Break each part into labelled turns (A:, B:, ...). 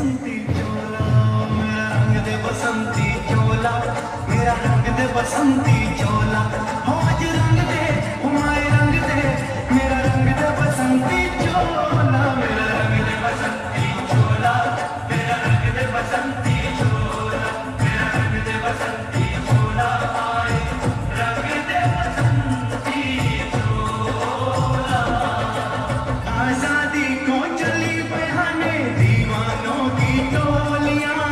A: बसंती चोला, मेरा रंग दे बसंती चोला, मेरा रंग दे बसंती चोला, हो आज रंग दे, हुमाए रंग दे, मेरा रंग दे बसंती चोला, मेरा रंग दे बसंती चोला, मेरा रंग दे बसंती चोला, मेरा रंग दे बसंती चोला, आए रंग दे बसंती चोला। आजादी को चली बहाने दीवानों की टोलियां,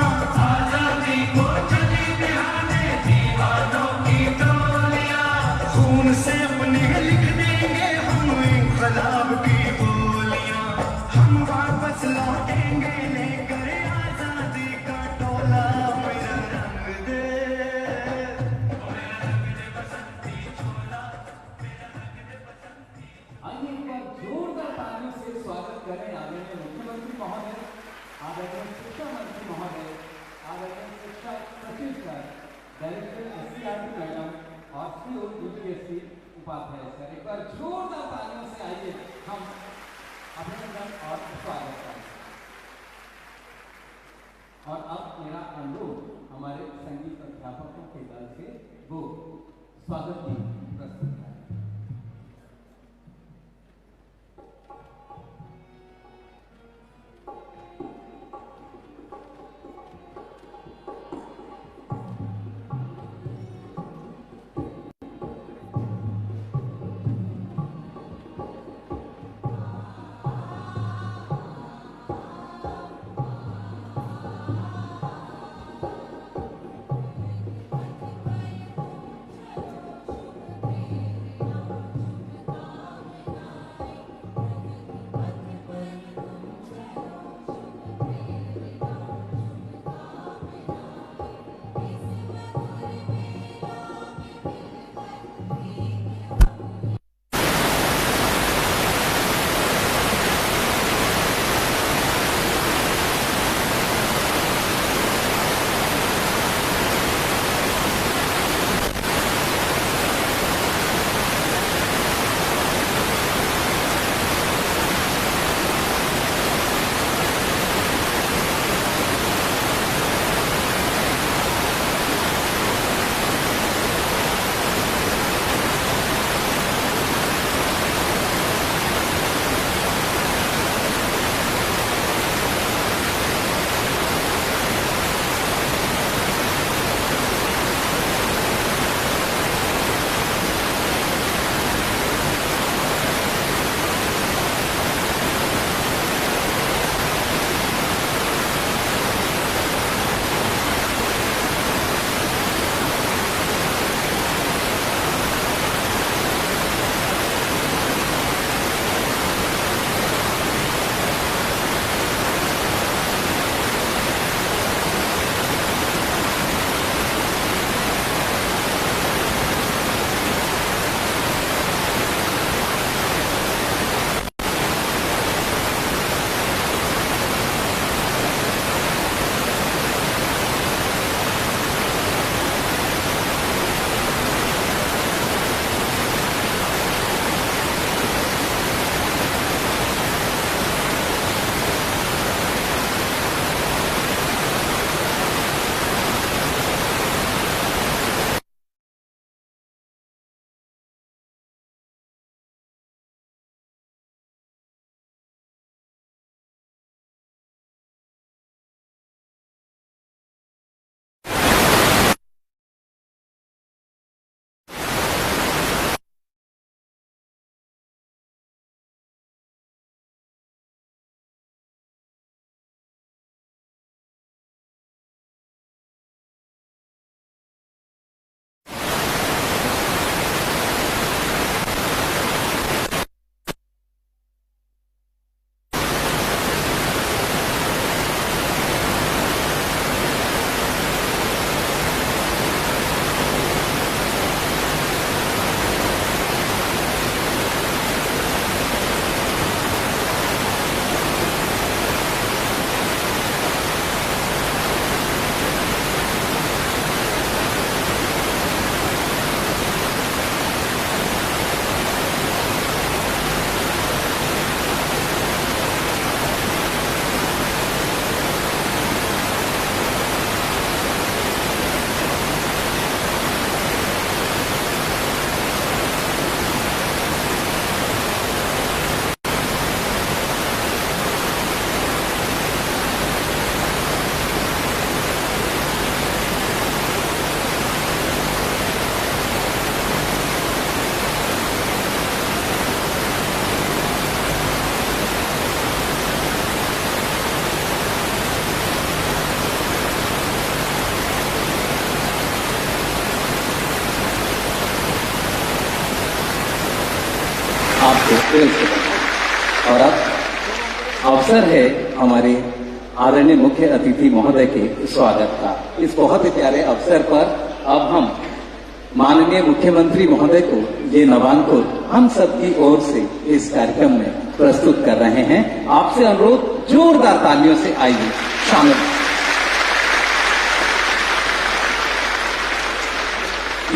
A: आजादी को चली बहाने दीवानों की टोलियां, खून से अपने लिख देंगे हम इंकलाब की बोलियां, हम वापस लौटेंगे लेकर आजादी का टोला, मेरा रंग दे, मेरा रंग दे बसंती चोला, मेरा रंग दे बसंती।
B: आइए एक बार जोरदार तालियों से स्वागत करें आदरणीय मुख्यमंत्री महोदय, आदरणीय शिक्षा मंत्री महोदय, आदरणीय शिक्षा सचिव सर, डायरेक्टर एससीईआरटी मैडम और सीओ यूपीएससी उपाध्याय सर। एक बार जोरदार तालियों से आइए हम अभिनंदन और स्वागत करें। और अब मेरा अनुरोध हमारे संगीत अध्यापकों के दल से वो स्वागत गीत प्रस्तुत करें। और अब अवसर है हमारे आदरणीय मुख्य अतिथि महोदय के स्वागत का। इस बहुत ही प्यारे अवसर पर अब हम माननीय मुख्यमंत्री महोदय को ये नवांकुर हम सबकी ओर से इस कार्यक्रम में प्रस्तुत कर रहे हैं। आपसे अनुरोध, जोरदार तालियों से आइए शामिल।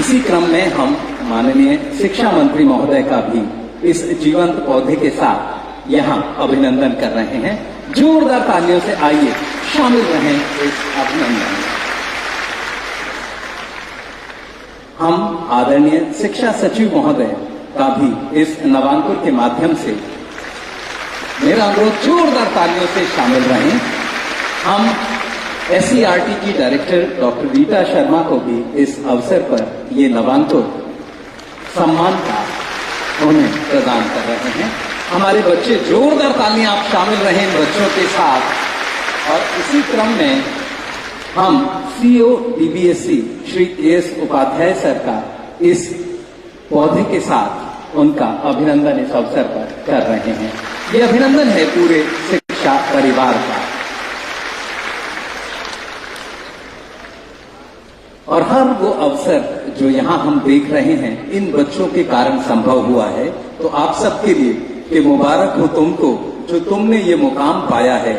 B: इसी क्रम में हम माननीय शिक्षा मंत्री महोदय का भी इस जीवंत पौधे के साथ यहाँ अभिनंदन कर रहे हैं। जोरदार तालियों से आइए शामिल रहें इस अभिनंदन में। हम आदरणीय शिक्षा सचिव महोदय का भी इस नवांकुर के माध्यम से मेरा अनुरोध, जोरदार तालियों से शामिल रहें। हम SCERT की डायरेक्टर डॉक्टर रीता शर्मा को भी इस अवसर पर ये नवांकुर सम्मान का उन्हें प्रदान कर रहे हैं। हमारे बच्चे, जोरदार तालियां आप शामिल रहें बच्चों के साथ। और इसी क्रम में हम CEO DBSC Shri KS Upadhyay sir का इस पौधे के साथ उनका अभिनंदन इस अवसर पर कर रहे हैं। ये अभिनंदन है पूरे शिक्षा परिवार का। और हर वो अवसर जो यहाँ हम देख रहे हैं, इन बच्चों के कारण संभव हुआ है। तो आप सबके लिए कि मुबारक हो तुमको, जो तुमने ये मुकाम पाया है।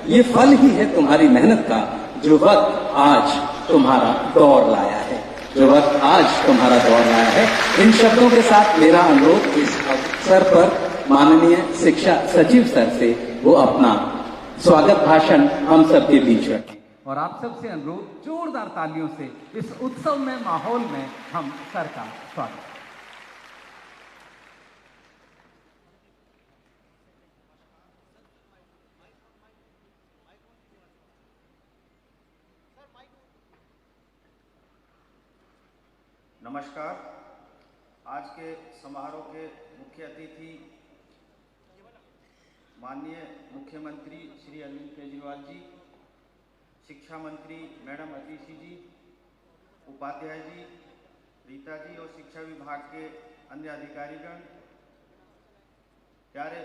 B: ये फल ही है तुम्हारी मेहनत का, जो वक्त आज तुम्हारा दौर लाया है, जो वक्त आज तुम्हारा दौर लाया है। इन शब्दों के साथ मेरा अनुरोध, इस अवसर पर माननीय शिक्षा सचिव सर से वो अपना स्वागत भाषण हम सबके बीच रखें। और आप सबसे अनुरोध, जोरदार तालियों से इस उत्सव में, माहौल में हम सर का स्वागत।
C: नमस्कार। आज के समारोह के मुख्य अतिथि माननीय मुख्यमंत्री श्री अरविंद केजरीवाल जी, शिक्षा मंत्री मैडम अतिशी जी, उपाध्याय जी, रीता जी और शिक्षा विभाग के अन्य अधिकारीगण, प्यारे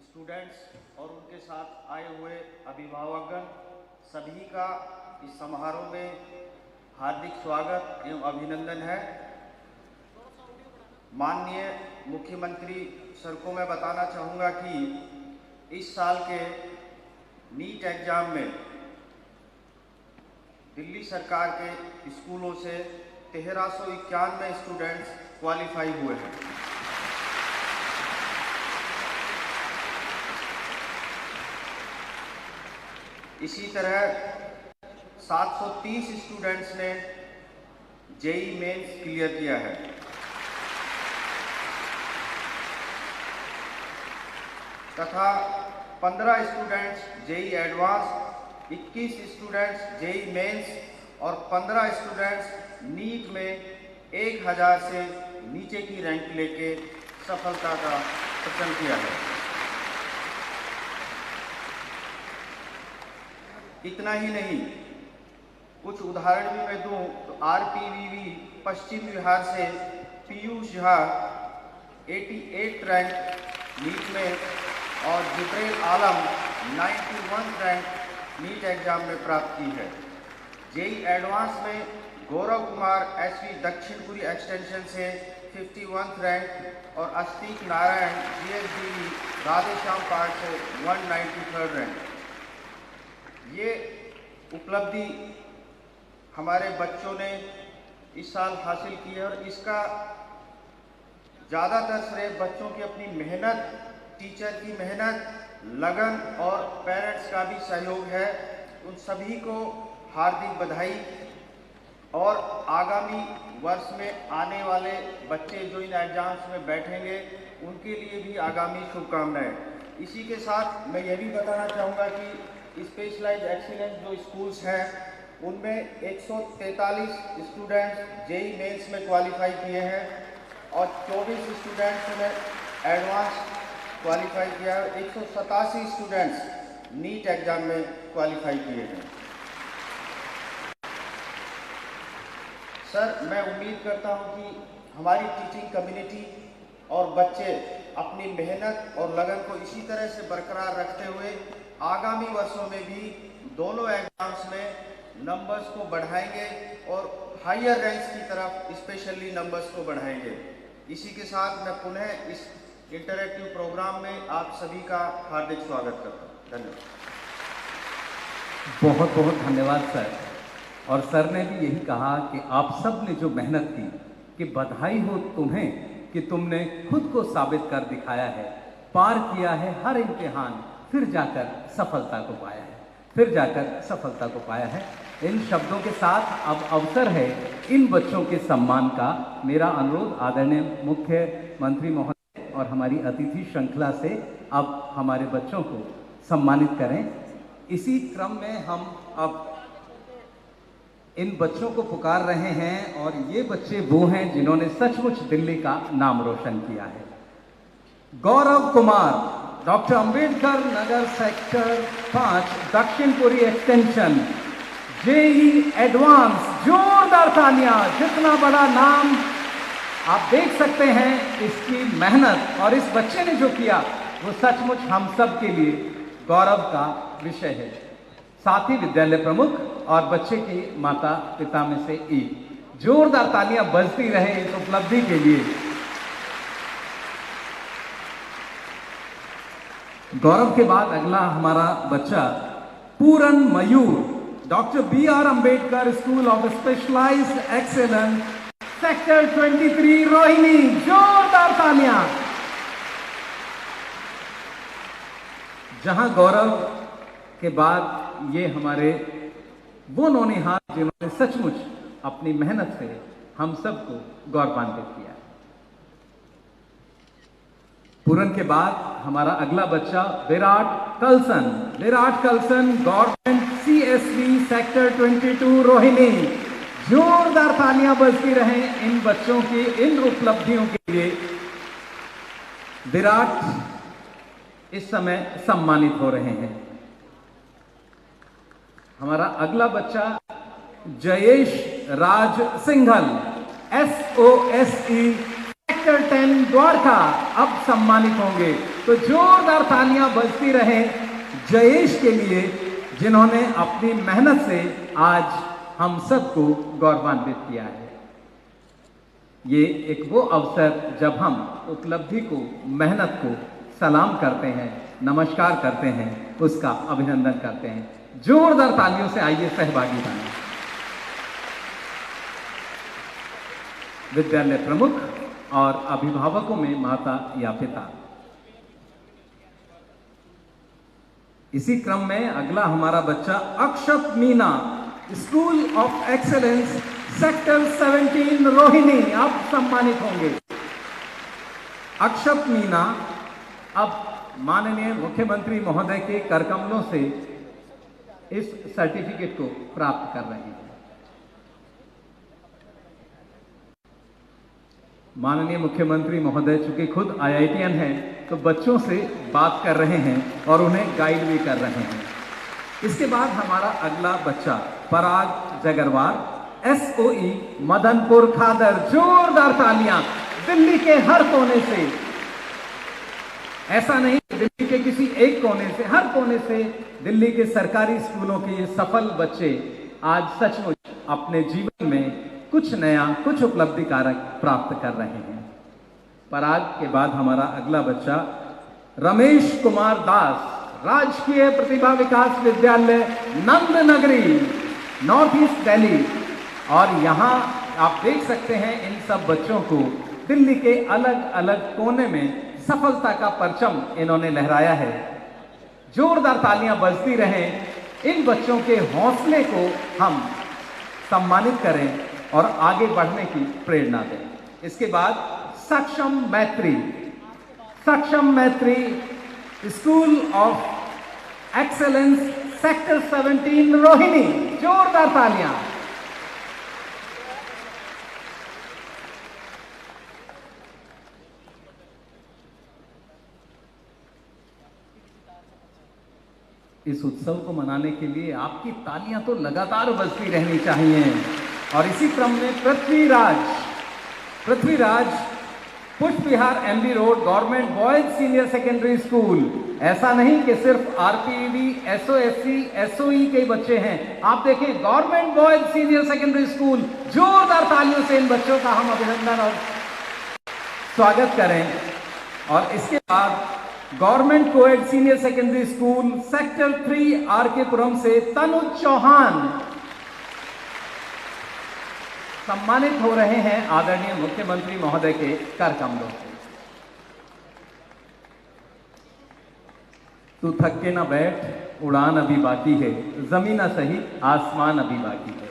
C: स्टूडेंट्स और उनके साथ आए हुए अभिभावकगण, सभी का इस समारोह में हार्दिक स्वागत एवं अभिनंदन है। माननीय मुख्यमंत्री सर को मैं बताना चाहूँगा कि इस साल के नीट एग्जाम में दिल्ली सरकार के स्कूलों से 1391 स्टूडेंट्स क्वालिफाई हुए हैं। इसी तरह 730 स्टूडेंट्स ने जेईई मेंस क्लियर किया है। तथा 15 students JEE advance, 21 students JEE mains और 15 स्टूडेंट्स नीट में 1000 से नीचे की रैंक लेके सफलता का अर्जन किया है। इतना ही नहीं, कुछ उदाहरण भी मैं दूं तो RPVV पश्चिम बिहार से पीयूष झा 88 रैंक नीट में और जिब्रेल आलम 91 रैंक नीट एग्जाम में प्राप्त की है। जेईई एडवांस में गौरव कुमार SV दक्षिणपुरी एक्सटेंशन से 51 रैंक और अस्तिक नारायण GSDV राधेश्याम पार्क से 193 रैंक। ये उपलब्धि हमारे बच्चों ने इस साल हासिल की है और इसका ज़्यादातर श्रेय बच्चों की अपनी मेहनत, टीचर की मेहनत, लगन और पेरेंट्स का भी सहयोग है। उन सभी को हार्दिक बधाई और आगामी वर्ष में आने वाले बच्चे जो इन एग्जाम्स में बैठेंगे उनके लिए भी आगामी शुभकामनाएं। इसी के साथ मैं ये भी बताना चाहूँगा कि स्पेशलाइज्ड एक्सीलेंस जो स्कूल्स हैं उनमें 143 स्टूडेंट्स जेईई मेंस में क्वालिफाई किए हैं और 24 स्टूडेंट्स ने एडवांस क्वालिफाई किया है। 187 स्टूडेंट्स नीट एग्जाम में क्वालिफाई किए हैं। सर, मैं उम्मीद करता हूं कि हमारी टीचिंग कम्युनिटी और बच्चे अपनी मेहनत और लगन को इसी तरह से बरकरार रखते हुए आगामी वर्षों में भी दोनों एग्जाम्स में नंबर्स को बढ़ाएंगे और हायर रैंक्स की तरफ स्पेशली नंबर्स को बढ़ाएंगे। इसी के साथ मैं पुनः इस इंटरैक्टिव प्रोग्राम में आप सभी का हार्दिक स्वागत करता हूँ। धन्यवाद।
B: बहुत बहुत धन्यवाद सर। और सर ने भी यही कहा कि आप सब ने जो मेहनत की, कि बधाई हो तुम्हें कि तुमने खुद को साबित कर दिखाया है, पार किया है हर इम्तिहान, फिर जाकर सफलता को पाया है, फिर जाकर सफलता को पाया है। इन शब्दों के साथ अब अवसर है इन बच्चों के सम्मान का। मेरा अनुरोध आदरणीय मुख्यमंत्री महोदय और हमारी अतिथि श्रृंखला से अब हमारे बच्चों को सम्मानित करें। इसी क्रम में हम अब इन बच्चों को पुकार रहे हैं और ये बच्चे वो हैं जिन्होंने सचमुच दिल्ली का नाम रोशन किया है। Gaurav Kumar, doctor Ambedkar Nagar sector 5 Dakshinpuri extension, JEE advance. जोरदार तालियां। जितना बड़ा नाम आप देख सकते हैं, इसकी मेहनत और इस बच्चे ने जो किया वो सचमुच हम सब के लिए गौरव का विषय है। साथ ही विद्यालय प्रमुख और बच्चे की माता पिता में से एक। जोरदार तालियां बजती रहे इस उपलब्धि के लिए। गौरव के बाद अगला हमारा बच्चा Puran Mayur, doctor BR Ambedkar school of specialised excellence, sector 23 Rohini. जोरदार तालियां। जहां गौरव के बाद ये हमारे वो नौनिहाल जिन्होंने सचमुच अपनी मेहनत से हम सबको गौरवान्वित किया। पूरन के बाद हमारा अगला बच्चा Virat Kalsan. Virat Kalsan, government CSV sector 22 Rohini. जोरदार तालियां बजती रहें इन बच्चों की इन उपलब्धियों के लिए। विराट इस समय सम्मानित हो रहे हैं। हमारा अगला बच्चा जयेश राज सिंघल, SOSE सेक्टर 10 द्वारका, अब सम्मानित होंगे। तो जोरदार तालियां बजती रहें जयेश के लिए, जिन्होंने अपनी मेहनत से आज हम सबको गौरवान्वित किया है। ये एक वो अवसर जब हम उपलब्धि को, मेहनत को सलाम करते हैं, नमस्कार करते हैं, उसका अभिनंदन करते हैं। जोरदार तालियों से आइए सहभागी बने। विद्यालय प्रमुख और अभिभावकों में माता या पिता। इसी क्रम में अगला हमारा बच्चा Akshat Meena, school of excellence sector 17 Rohini, अब सम्मानित होंगे। अक्षत मीना अब माननीय मुख्यमंत्री महोदय के करकमलों से इस सर्टिफिकेट को प्राप्त कर रहे हैं। माननीय मुख्यमंत्री महोदय चूंकि खुद IITian हैं, तो बच्चों से बात कर रहे हैं और उन्हें गाइड भी कर रहे हैं। इसके बाद हमारा अगला बच्चा पराग जगरवार, SOE मदनपुर खादर। जोरदार तालियां। दिल्ली के हर कोने से, ऐसा नहीं दिल्ली के किसी एक कोने से, हर कोने से दिल्ली के सरकारी स्कूलों के ये सफल बच्चे आज सचमुच अपने जीवन में कुछ नया, कुछ उपलब्धि कारक प्राप्त कर रहे हैं। पराग के बाद हमारा अगला बच्चा रमेश कुमार दास, राजकीय प्रतिभा विकास विद्यालय नंद नगरी, नॉर्थ ईस्ट दिल्ली। और यहाँ आप देख सकते हैं इन सब बच्चों को दिल्ली के अलग अलग कोने में सफलता का परचम इन्होंने लहराया है। जोरदार तालियां बजती रहें। इन बच्चों के हौसले को हम सम्मानित करें और आगे बढ़ने की प्रेरणा दें। इसके बाद सक्षम मैत्री, सक्षम मैत्री school of excellence sector 17 Rohini. जोरदार तालियां। इस उत्सव को मनाने के लिए आपकी तालियां तो लगातार बजती रहनी चाहिए। और इसी क्रम में Prithviraj Pushp Vihar MB road government boys senior secondary school. ऐसा नहीं कि सिर्फ आरपीवी, एसओएससी, एसओई के बच्चे हैं, आप देखें government boys senior secondary school. जोरदार तालियों से इन बच्चों का हम अभिनंदन और स्वागत करें। और इसके बाद government coed senior secondary school sector 3 RK Puram से तनुज चौहान सम्मानित हो रहे हैं आदरणीय मुख्यमंत्री महोदय के कर कमलों से। तू थक के ना बैठ, उड़ान अभी बाकी है, जमीन ना सही आसमान अभी बाकी है।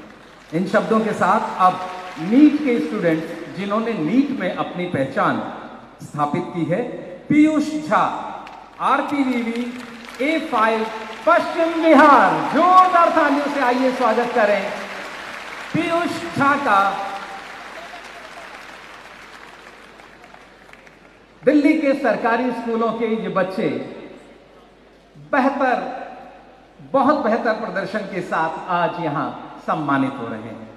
B: इन शब्दों के साथ अब नीट के स्टूडेंट्स जिन्होंने नीट में अपनी पहचान स्थापित की है, पीयूष झा आरपीवीवी A5 पश्चिम बिहार, जोरदार तालियों से आइए स्वागत करें पीयूष झा का। दिल्ली के सरकारी स्कूलों के ये बच्चे बहुत बेहतर प्रदर्शन के साथ आज यहां सम्मानित हो रहे हैं।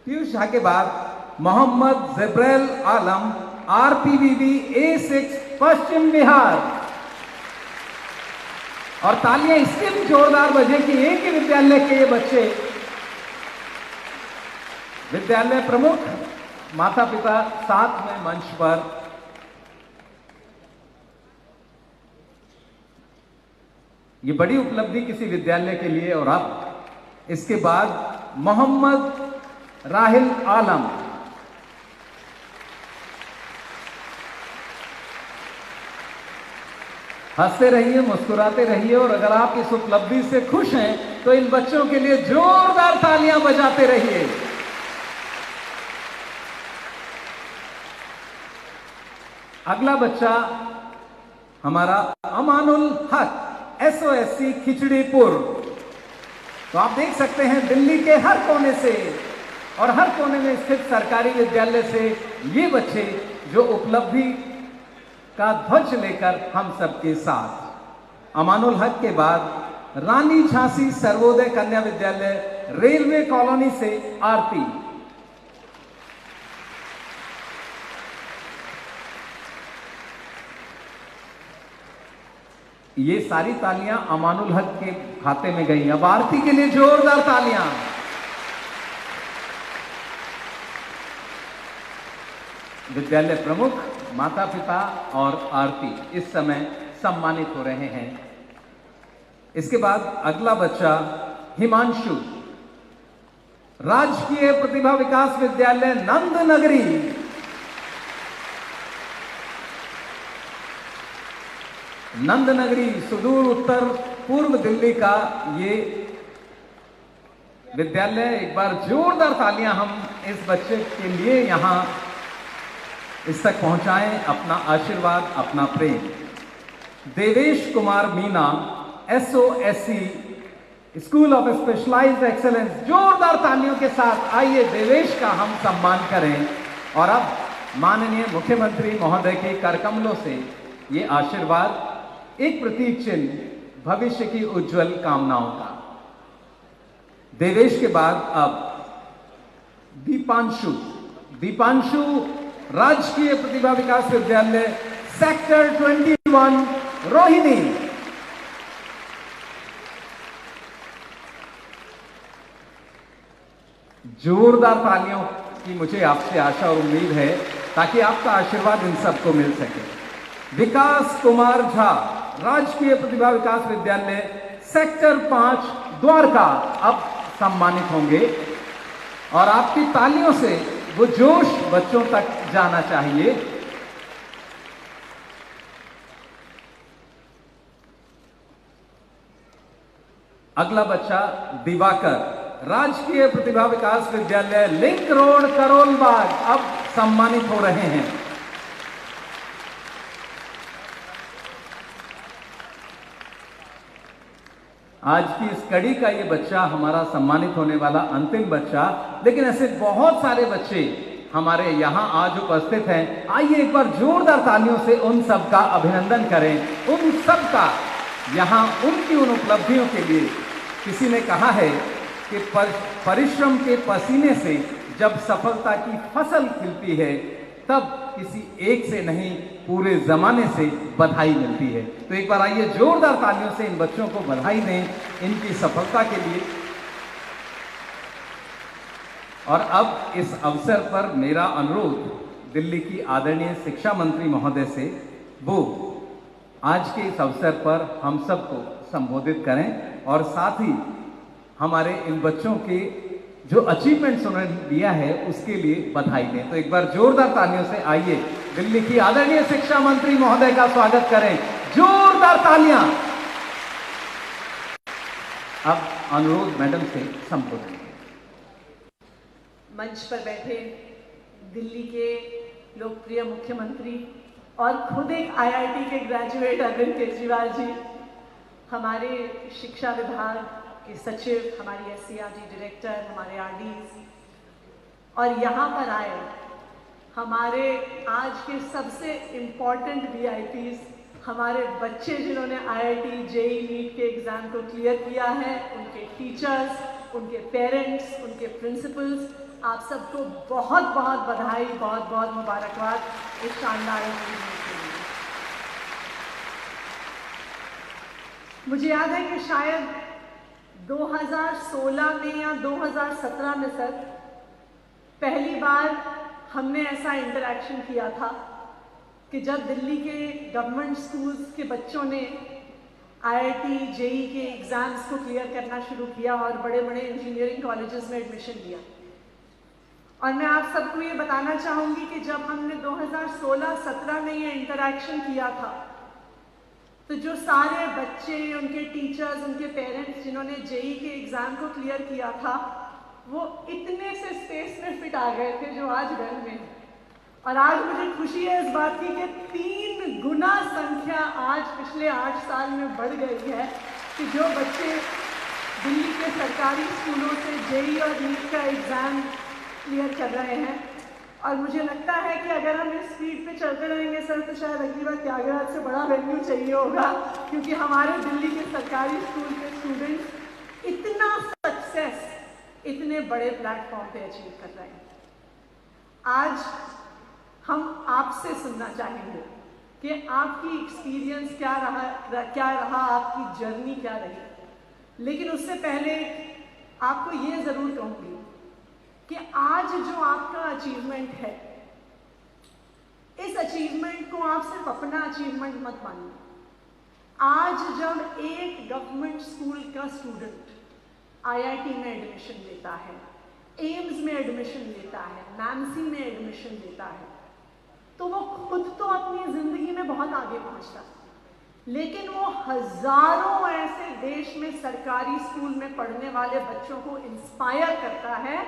B: पीयूष झा के बाद मोहम्मद जिब्रैल आलम आरपीवीवी A6 पश्चिम बिहार। और तालियां इसलिए भी जोरदार बजे कि एक ही विद्यालय के ये बच्चे विद्यालय प्रमुख, माता पिता साथ में मंच पर। ये बड़ी उपलब्धि किसी विद्यालय के लिए। और अब इसके बाद मोहम्मद राहिल आलम हंसते रहिए, मुस्कुराते रहिए और अगर आप इस उपलब्धि से खुश हैं तो इन बच्चों के लिए जोरदार तालियां बजाते रहिए। अगला बच्चा हमारा अमानुल हक एसओएससी खिचड़ीपुर। तो आप देख सकते हैं दिल्ली के हर कोने से और हर कोने में स्थित सरकारी विद्यालय से ये बच्चे जो उपलब्धि का ध्वज लेकर हम सबके साथ। अमानुल हक के बाद रानी झांसी सर्वोदय कन्या विद्यालय रेलवे कॉलोनी से आरती। ये सारी तालियां अमानुल हक के खाते में गई। अब आरती के लिए जोरदार तालियां। विद्यालय प्रमुख, माता पिता और आरती इस समय सम्मानित हो रहे हैं। इसके बाद अगला बच्चा हिमांशु राजकीय प्रतिभा विकास विद्यालय नंद नगरी। नंद नगरी सुदूर उत्तर पूर्व दिल्ली का ये विद्यालय। एक बार जोरदार तालियां हम इस बच्चे के लिए यहां इस तक पहुंचाएं अपना आशीर्वाद, अपना प्रेम। Devesh Kumar Meena SOSC school of specialised excellence. जोरदार तालियों के साथ आइए देवेश का हम सम्मान करें। और अब माननीय मुख्यमंत्री महोदय के करकमलों से ये आशीर्वाद, एक प्रतीक चिन्ह भविष्य की उज्जवल कामनाओं का। देवेश के बाद अब दीपांशु राजकीय प्रतिभा विकास विद्यालय सेक्टर 21 रोहिणी। जोरदार तालियों की मुझे आपसे आशा और उम्मीद है ताकि आपका आशीर्वाद इन सबको मिल सके। विकास कुमार झा राजकीय प्रतिभा विकास विद्यालय सेक्टर 5 द्वारका अब सम्मानित होंगे। और आपकी तालियों से वो जोश बच्चों तक जाना चाहिए। अगला बच्चा दिवाकर राजकीय प्रतिभा विकास विद्यालय लिंक रोड करोल बाग अब सम्मानित हो रहे हैं। आज की इस कड़ी का ये बच्चा हमारा सम्मानित होने वाला अंतिम बच्चा। लेकिन ऐसे बहुत सारे बच्चे हमारे यहाँ आज उपस्थित हैं। आइए एक बार जोरदार तालियों से उन सब का अभिनंदन करें, उन सब का यहाँ उनकी उन उपलब्धियों के लिए। किसी ने कहा है कि परिश्रम के पसीने से जब सफलता की फसल खिलती है तब किसी एक से नहीं पूरे जमाने से बधाई मिलती है। तो एक बार आइए जोरदार तालियों से इन बच्चों को बधाई दें इनकी सफलता के लिए। और अब इस अवसर पर मेरा अनुरोध दिल्ली की आदरणीय शिक्षा मंत्री महोदय से, वो आज के इस अवसर पर हम सबको संबोधित करें और साथ ही हमारे इन बच्चों के जो अचीवमेंट्स उन्होंने दिया है उसके लिए बधाई दें। तो एक बार जोरदार तालियों से आइए दिल्ली की आदरणीय शिक्षा मंत्री महोदय का स्वागत करें, जोरदार तालियां। अब अनुरोध मैडम से संबोधन।
D: मंच पर बैठे दिल्ली के लोकप्रिय मुख्यमंत्री और खुद एक आईआईटी के ग्रेजुएट अरविंद केजरीवाल जी, हमारे शिक्षा विभाग के सचिव, हमारी एससीईआरटी डायरेक्टर, हमारे आरडीज और यहाँ पर आए हमारे आज के सबसे इम्पॉर्टेंट वीआईपीज, हमारे बच्चे जिन्होंने आईआईटी, जेईई, नीट के एग्ज़ाम को क्लियर किया है, उनके टीचर्स, उनके पेरेंट्स, उनके प्रिंसिपल्स, आप सबको बहुत बहुत बधाई, बहुत बहुत मुबारकबाद इस शानदार अचीवमेंट के लिए। मुझे याद है कि शायद 2016 में या 2017 में सर पहली बार हमने ऐसा इंटरेक्शन किया था कि जब दिल्ली के गवर्नमेंट स्कूल्स के बच्चों ने आईआईटी, जेईई के एग्ज़ाम्स को क्लियर करना शुरू किया और बड़े बड़े इंजीनियरिंग कॉलेजेस में एडमिशन लिया। और मैं आप सबको ये बताना चाहूँगी कि जब हमने 2016-17 में ये इंटरेक्शन किया था तो जो सारे बच्चे, उनके टीचर्स, उनके पेरेंट्स जिन्होंने जेईई के एग्ज़ाम को क्लियर किया था, वो इतने से स्पेस में फिट आ गए थे जो आज वेल में है। और आज मुझे खुशी है इस बात की कि 3 गुना संख्या आज पिछले 8 साल में बढ़ गई है कि जो बच्चे दिल्ली के सरकारी स्कूलों से जेईई और नीट का एग्ज़ाम क्लियर कर रहे हैं। और मुझे लगता है कि अगर हम इस स्पीड पे चलते रहेंगे सर तो शायद अगली बार त्यागराज से बड़ा वेन्यू चाहिए होगा, क्योंकि हमारे दिल्ली के सरकारी स्कूल के स्टूडेंट्स इतना सक्सेस इतने बड़े प्लेटफॉर्म पे अचीव कर रहे हैं। आज हम आपसे सुनना चाहेंगे कि आपकी एक्सपीरियंस क्या रहा, आपकी जर्नी क्या रही। लेकिन उससे पहले आपको ये ज़रूर कहूँगी कि आज जो आपका अचीवमेंट है, इस अचीवमेंट को आप सिर्फ अपना अचीवमेंट मत मानिए। आज जब एक गवर्नमेंट स्कूल का स्टूडेंट आईआईटी में एडमिशन लेता है, एम्स में एडमिशन लेता है, नैन्सी में एडमिशन लेता है, तो वो खुद तो अपनी ज़िंदगी में बहुत आगे पहुंचता है, लेकिन वो हज़ारों ऐसे देश में सरकारी स्कूल में पढ़ने वाले बच्चों को इंस्पायर करता है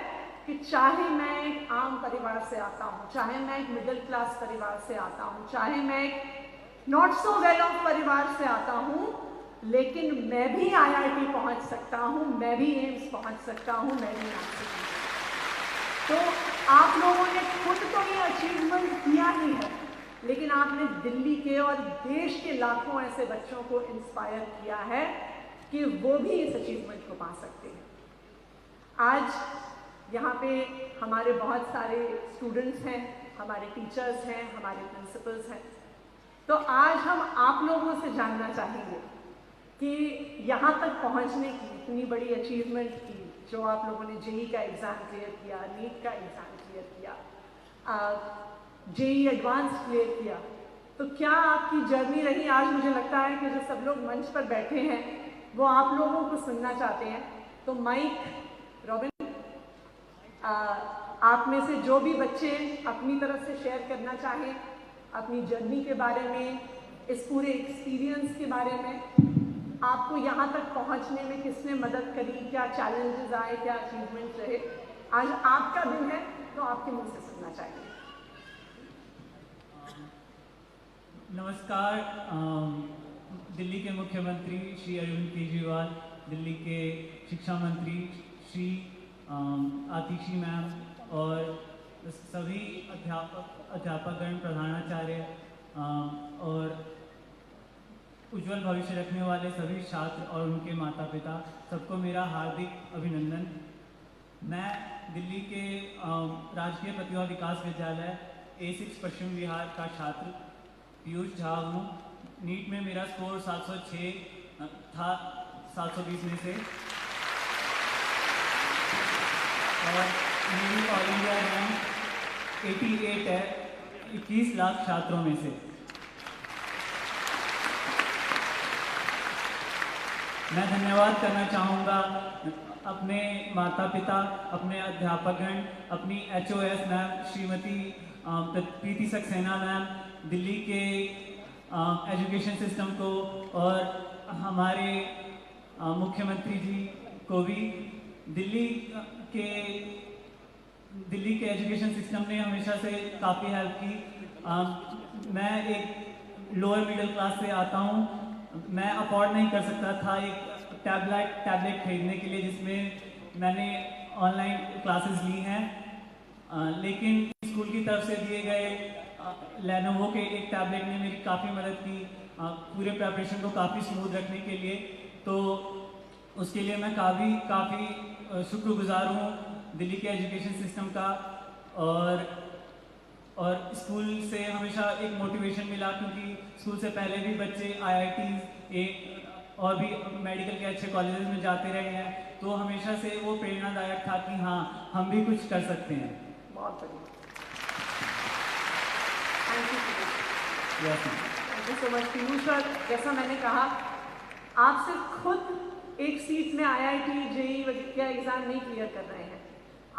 D: कि चाहे मैं एक आम परिवार से आता हूँ, चाहे मैं एक मिडिल क्लास परिवार से आता हूँ, चाहे मैं एक नॉट सो वेल ऑफ परिवार से आता हूँ, लेकिन मैं भी आईआईटी पहुँच सकता हूँ, मैं भी एम्स पहुँच सकता हूँ, मैं भी नैन्सी। तो आप लोगों ने खुद तो ये अचीवमेंट किया ही है, लेकिन आपने दिल्ली के और देश के लाखों ऐसे बच्चों को इंस्पायर किया है कि वो भी इस अचीवमेंट को पा सकते हैं। आज यहाँ पे हमारे बहुत सारे स्टूडेंट्स हैं, हमारे टीचर्स हैं, हमारे प्रिंसिपल्स हैं। तो आज हम आप लोगों से जानना चाहेंगे कि यहाँ तक पहुँचने की इतनी बड़ी अचीवमेंट की, जो आप लोगों ने जेईई का एग्ज़ाम क्लियर किया, नीट का एग्ज़ाम क्लियर किया, जेईई एडवांस क्लियर किया, तो क्या आपकी जर्नी रही। आज मुझे लगता है कि जो सब लोग मंच पर बैठे हैं वो आप लोगों को सुनना चाहते हैं। तो माइक रॉबिन, आप में से जो भी बच्चे अपनी तरफ से शेयर करना चाहें अपनी जर्नी के बारे में, इस पूरे एक्सपीरियंस के बारे में, आपको यहाँ तक पहुँचने में किसने मदद करी, क्या चैलेंजेस आए, क्या अचीवमेंट रहे, आज आपका दिन है तो आपके मुंह से सुनना चाहिए।
E: नमस्कार। दिल्ली के मुख्यमंत्री श्री अरविंद केजरीवाल, दिल्ली के शिक्षा मंत्री श्री आतिशी मैम और सभी अध्यापकगण, प्रधानाचार्य और उज्जवल भविष्य रखने वाले सभी छात्र और उनके माता पिता, सबको मेरा हार्दिक अभिनंदन। मैं दिल्ली के राजकीय प्रतिभा विकास विद्यालय A6 पश्चिम बिहार का छात्र पीयूष झा हूँ। नीट में मेरा स्कोर 706 था 720 में से, और मेरी ऑल इंडिया रैंक 88 है 21 लाख छात्रों में से। मैं धन्यवाद करना चाहूँगा अपने माता पिता, अपने अध्यापकगण, अपनी HOS मैम श्रीमती प्रीति सक्सेना मैम, दिल्ली के एजुकेशन सिस्टम को, और हमारे मुख्यमंत्री जी को भी। दिल्ली के एजुकेशन सिस्टम ने हमेशा से काफ़ी हेल्प की। मैं एक लोअर मिडिल क्लास से आता हूँ। मैं अफोर्ड नहीं कर सकता था एक टैबलेट खरीदने के लिए, जिसमें मैंने ऑनलाइन क्लासेस ली हैं, लेकिन स्कूल की तरफ से दिए गए लेनोवो के एक टैबलेट ने मेरी काफ़ी मदद की पूरे प्रिपरेशन को काफ़ी स्मूथ रखने के लिए। तो उसके लिए मैं काफ़ी शुक्रगुजार हूँ दिल्ली के एजुकेशन सिस्टम का। और स्कूल से हमेशा एक मोटिवेशन मिला, क्योंकि स्कूल से पहले भी बच्चे IIT और भी मेडिकल के अच्छे कॉलेजेस में जाते रहे हैं, तो हमेशा से वो प्रेरणादायक था कि हाँ, हम भी कुछ कर सकते हैं।
D: बहुत बढ़िया, thank you so much Piyush. और जैसा मैंने कहा, आप सिर्फ खुद एक सीट में IIT JEE का एग्ज़ाम नहीं क्लियर कर रहे हैं,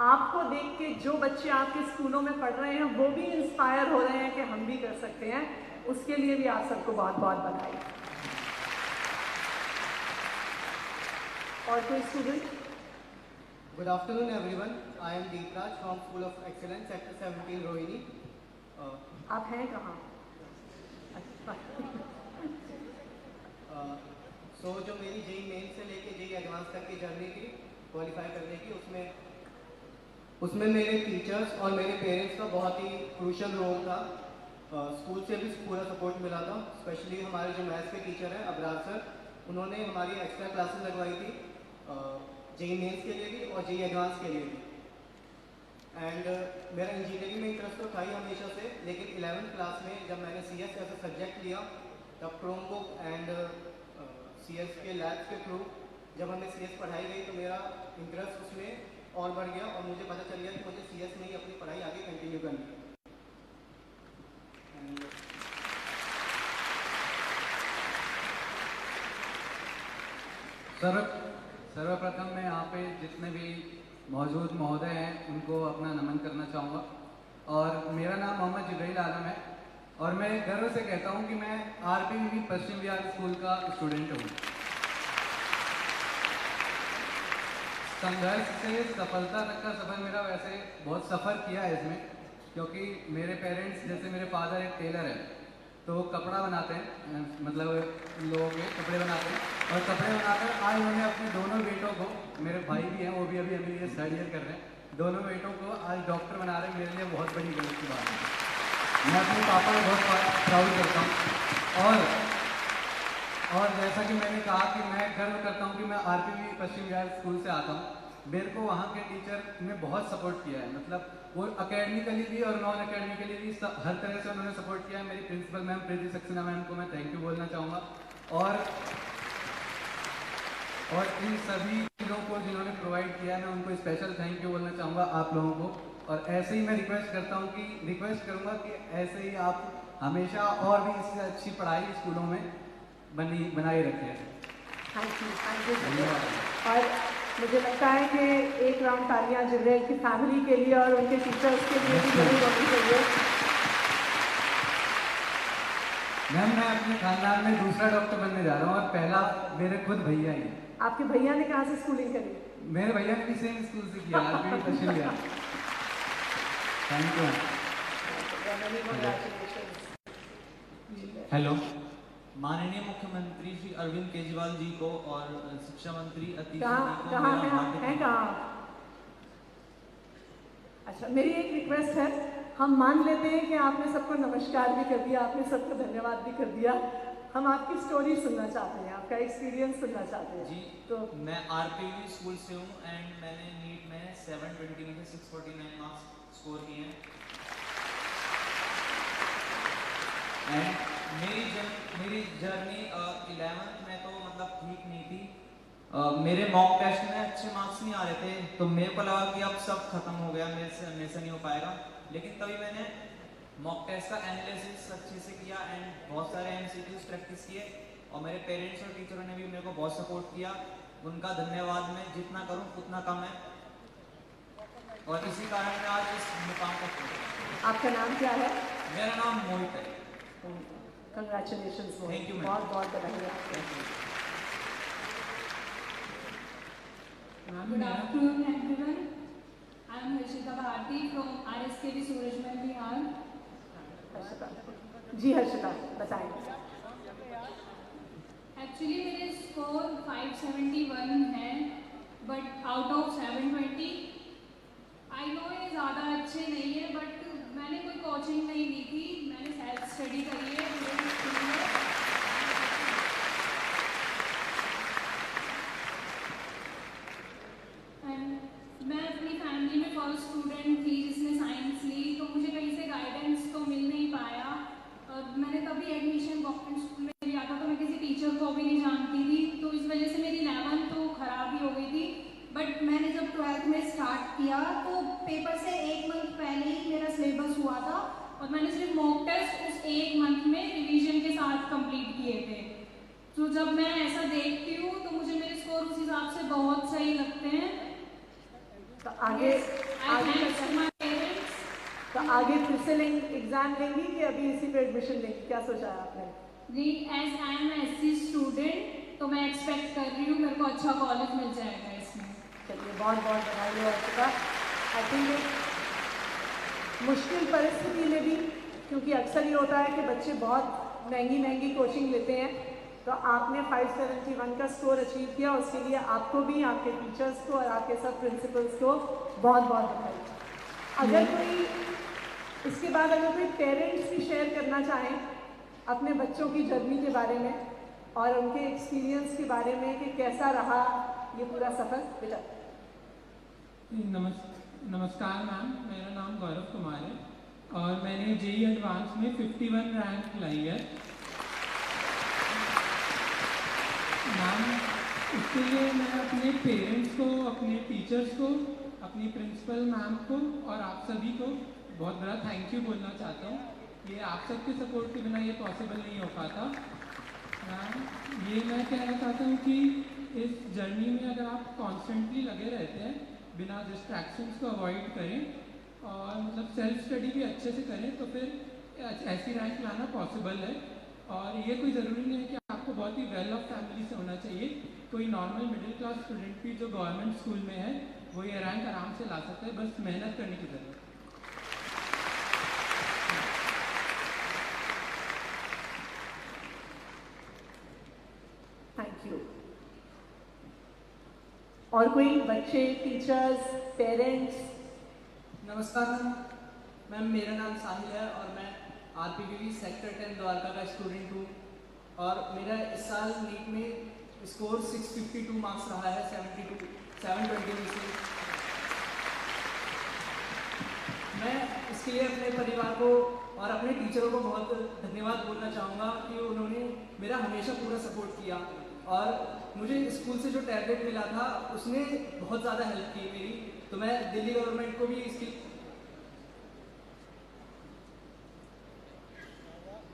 D: आपको देख के जो बच्चे आपके स्कूलों में पढ़ रहे हैं वो भी इंस्पायर हो रहे हैं कि हम भी कर सकते हैं। उसके लिए भी आप सबको बहुत बहुत बधाई। और कोई student?
F: Good afternoon, everyone. I am Deepraj from School of Excellence, Sector 17, Rohini.
D: आप हैं कहाँ?
F: जो मेरी JEE मेन से लेके JEE एडवांस तक की जर्नी थी क्वालिफाई करने की, उसमें मेरे टीचर्स और मेरे पेरेंट्स का बहुत ही क्रूशल रोल था। स्कूल से भी पूरा सपोर्ट मिला था। स्पेशली हमारे जो मैथ्स के टीचर हैं अबरार सर, उन्होंने हमारी एक्स्ट्रा क्लासेस लगवाई थी JEE मेंस के लिए भी और JEE एडवांस के लिए भी। एंड मेरा इंजीनियरिंग में इंटरेस्ट तो था ही हमेशा से, लेकिन 11th क्लास में जब मैंने CS ऐसा सब्जेक्ट लिया, तब क्रोम बुक एंड CS के लैब्स के थ्रू जब हमें CS पढ़ाई गई, तो मेरा इंटरेस्ट उसमें और बढ़ गया और मुझे पता चल गया कि मुझे CS में ही अपनी पढ़ाई आगे कंटिन्यू करनी है।
B: सर्वप्रथम मैं यहाँ पे जितने भी मौजूद महोदय हैं उनको अपना नमन करना चाहूँगा। और मेरा नाम मोहम्मद जिब्राइल आलम है और मैं गर्व से कहता हूँ कि मैं RPVB पश्चिम बिहार स्कूल का स्टूडेंट हूँ। संघर्ष से सफलता तक का सफ़र मेरा वैसे बहुत सफ़र किया है इसमें, क्योंकि मेरे पेरेंट्स, जैसे मेरे फादर एक टेलर है, तो कपड़ा बनाते हैं, मतलब लोगों के कपड़े बनाते हैं, और कपड़े बनाकर आज उन्होंने अपने दोनों बेटों को, मेरे भाई भी हैं, वो भी अभी MBBS थर्ड ईयर कर रहे हैं, दोनों बेटों को आज डॉक्टर बना रहे हैं। मेरे लिए बहुत बड़ी गलत की बात है। मैं अपने पापा को बहुत प्राउड करता हूँ। और जैसा कि मैंने कहा कि मैं गर्व करता हूँ कि मैं RPVB पश्चिम बिहार स्कूल से आता हूँ। मेरे को वहाँ के टीचर ने बहुत सपोर्ट किया है, मतलब वो अकेडमिकली भी और नॉन अकेडमिकली भी हर तरह से उन्होंने सपोर्ट किया है। मेरी प्रिंसिपल मैम प्रीति सक्सेना मैम को मैं थैंक यू बोलना चाहूँगा, और इन सभी चीज़ों को जिन्होंने प्रोवाइड किया है, मैं उनको स्पेशल थैंक यू बोलना चाहूँगा आप लोगों को। और ऐसे ही मैं रिक्वेस्ट करूँगा कि ऐसे ही आप हमेशा और भी इससे अच्छी पढ़ाई स्कूलों में बनाए रखें।
D: थैंक यू धन्यवाद। और मुझे लगता है कि एक राउंड तालियां जिब्राइल की फैमिली के लिए और उनके टीचर्स के लिए भी जरूर होनी चाहिए।
B: मैम, मैं अपने खानदान में दूसरा डॉक्टर बनने जा रहा हूँ और पहला मेरे खुद भैया ही।
D: आपके भैया ने कहाँ से स्कूलिंग करी?
B: मेरे भैया ने भी सेम स्कूल से किया, RPVB Paschim Bihar. Thank you.
G: Hello, माननीय मुख्यमंत्री श्री अरविंद केजरीवाल जी को और शिक्षा मंत्री अतीशी जी को
D: कहाँ
G: मेरा
D: है
G: हार्दिक
D: कहाँ? अच्छा, मेरी एक रिक्वेस्ट है, हम मान लेते हैं कि आपने सबको नमस्कार भी कर दिया, आपने सबको धन्यवाद भी कर दिया, हम आपकी स्टोरी सुनना चाहते हैं, आपका एक्सपीरियंस सुनना चाहते हैं।
G: जी,
D: तो
G: मैं RPVB स्कूल से हूँ एंड मैंने नीट में 720 में से 649 मार्क्स स्कोर किए हैं। एंड मेरी जर्नी 11th में तो मतलब ठीक नहीं थी। मेरे मॉक टेस्ट में अच्छे मार्क्स नहीं आ रहे थे, तो मेरे को लगा कि अब सब खत्म हो गया, मेरे से नहीं हो पाएगा। लेकिन तभी मैंने मॉक टेस्ट का एनालिसिस अच्छे से किया एंड बहुत सारे MCQs प्रैक्टिस किए, और मेरे पेरेंट्स और टीचरों ने भी मेरे को बहुत सपोर्ट किया। उनका धन्यवाद मैं जितना करूं उतना कम है, और इसी कारण मैं आज इस मुकाम तक पहुंचा।
D: आपका नाम क्या है?
G: मेरा नाम मोहित है।
D: कंग्रेचुलेशन।
G: Thank you, ma'am.
D: बहुत बहुत बधाई आपको।
G: Thank you.
H: Good afternoon, everyone. I am Harshita Bharti from RSKB Surajmahal, Bihar.
D: Harshita ji, Harshita बताएं।
H: Actually मेरे स्कोर 571 है, but out of 720 I know ये ज़्यादा अच्छे नहीं है, बट मैंने कोई कोचिंग नहीं ली थी, मैंने सेल्फ स्टडी करी है पूरे स्कूल में। एंड मैं अपनी फैमिली में फर्स्ट स्टूडेंट थी जिसने साइंस ली, तो मुझे कहीं से गाइडेंस तो मिल नहीं पाया। और मैंने तभी एडमिशन गवर्नमेंट स्कूल में लिया था, तो मैं किसी टीचर को भी नहीं जानती थी, तो इस वजह से मेरी 11th तो ख़राब ही हो गई थी। बट मैंने जब 12th में स्टार्ट किया तो पेपर से 1 मंथ पहले ही मेरा सिलेबस हुआ था, और मैंने सिर्फ मॉक टेस्ट उस 1 मंथ में रिवीजन के साथ कंप्लीट किए थे। तो जब मैं ऐसा देखती हूँ तो मुझे मेरे स्कोर उस हिसाब से बहुत सही लगते हैं।
D: तो आगे फिर से एग्जाम लेंगी कि अभी इसी पे एडमिशन लेंगी, क्या सोचा है आपने?
H: जी, as I am SC student तो मैं एक्सपेक्ट कर रही हूँ मेरे को अच्छा कॉलेज मिल जाएगा इसमें।
D: चलिए, बहुत बहुत बधाई हो अर्पिता। आई थिंक मुश्किल परिस्थिति में भी, क्योंकि अक्सर ये होता है कि बच्चे बहुत महंगी कोचिंग लेते हैं, तो आपने 571 का स्कोर अचीव किया, उसके लिए आपको भी, आपके टीचर्स को और आपके सब प्रिंसिपल्स को बहुत बहुत बधाई। इसके बाद अगर कोई पेरेंट्स भी शेयर करना चाहें अपने बच्चों की जर्नी के बारे में और उनके एक्सपीरियंस के बारे में कि कैसा रहा ये पूरा सफ़र, बेटा।
I: नमस्कार मैम, मेरा नाम गौरव कुमार है और मैंने JEE एडवांस में 51 रैंक लाई है मैम। इसके लिए मैं अपने पेरेंट्स को, अपने टीचर्स को, अपनी प्रिंसिपल मैम को और आप सभी को बहुत बड़ा थैंक यू बोलना चाहता हूँ। ये आप सबके सपोर्ट के बिना ये पॉसिबल नहीं हो पाता मैम। ये मैं कहना चाहता हूँ कि इस जर्नी में अगर आप कॉन्स्टेंटली लगे रहते हैं, बिना डिस्ट्रैक्शंस को अवॉइड करें और मतलब सेल्फ स्टडी भी अच्छे से करें, तो फिर ऐसी रैंक लाना पॉसिबल है। और ये कोई ज़रूरी नहीं है कि आपको बहुत ही वेल ऑफ फैमिली से होना चाहिए। कोई नॉर्मल मिडिल क्लास स्टूडेंट भी जो गवर्नमेंट स्कूल में है वो ये रैंक आराम से ला सकता है, बस मेहनत करने की ज़रूरत है।
D: Thank you. और कोई बच्चे, टीचर्स, पेरेंट्स?
F: नमस्कार मैम, मेरा नाम साहिल है और मैं RPPV सेक्टर 10 द्वारका का स्टूडेंट हूँ, और मेरा इस साल नीट में स्कोर 652 मार्क्स रहा है 720 में से। मैं इसके लिए अपने परिवार को और अपने टीचरों को बहुत धन्यवाद बोलना चाहूँगा कि उन्होंने मेरा हमेशा पूरा सपोर्ट किया, और मुझे स्कूल से जो टैबलेट मिला था उसने बहुत ज़्यादा हेल्प की मेरी। तो मैं दिल्ली गवर्नमेंट को भी इसकी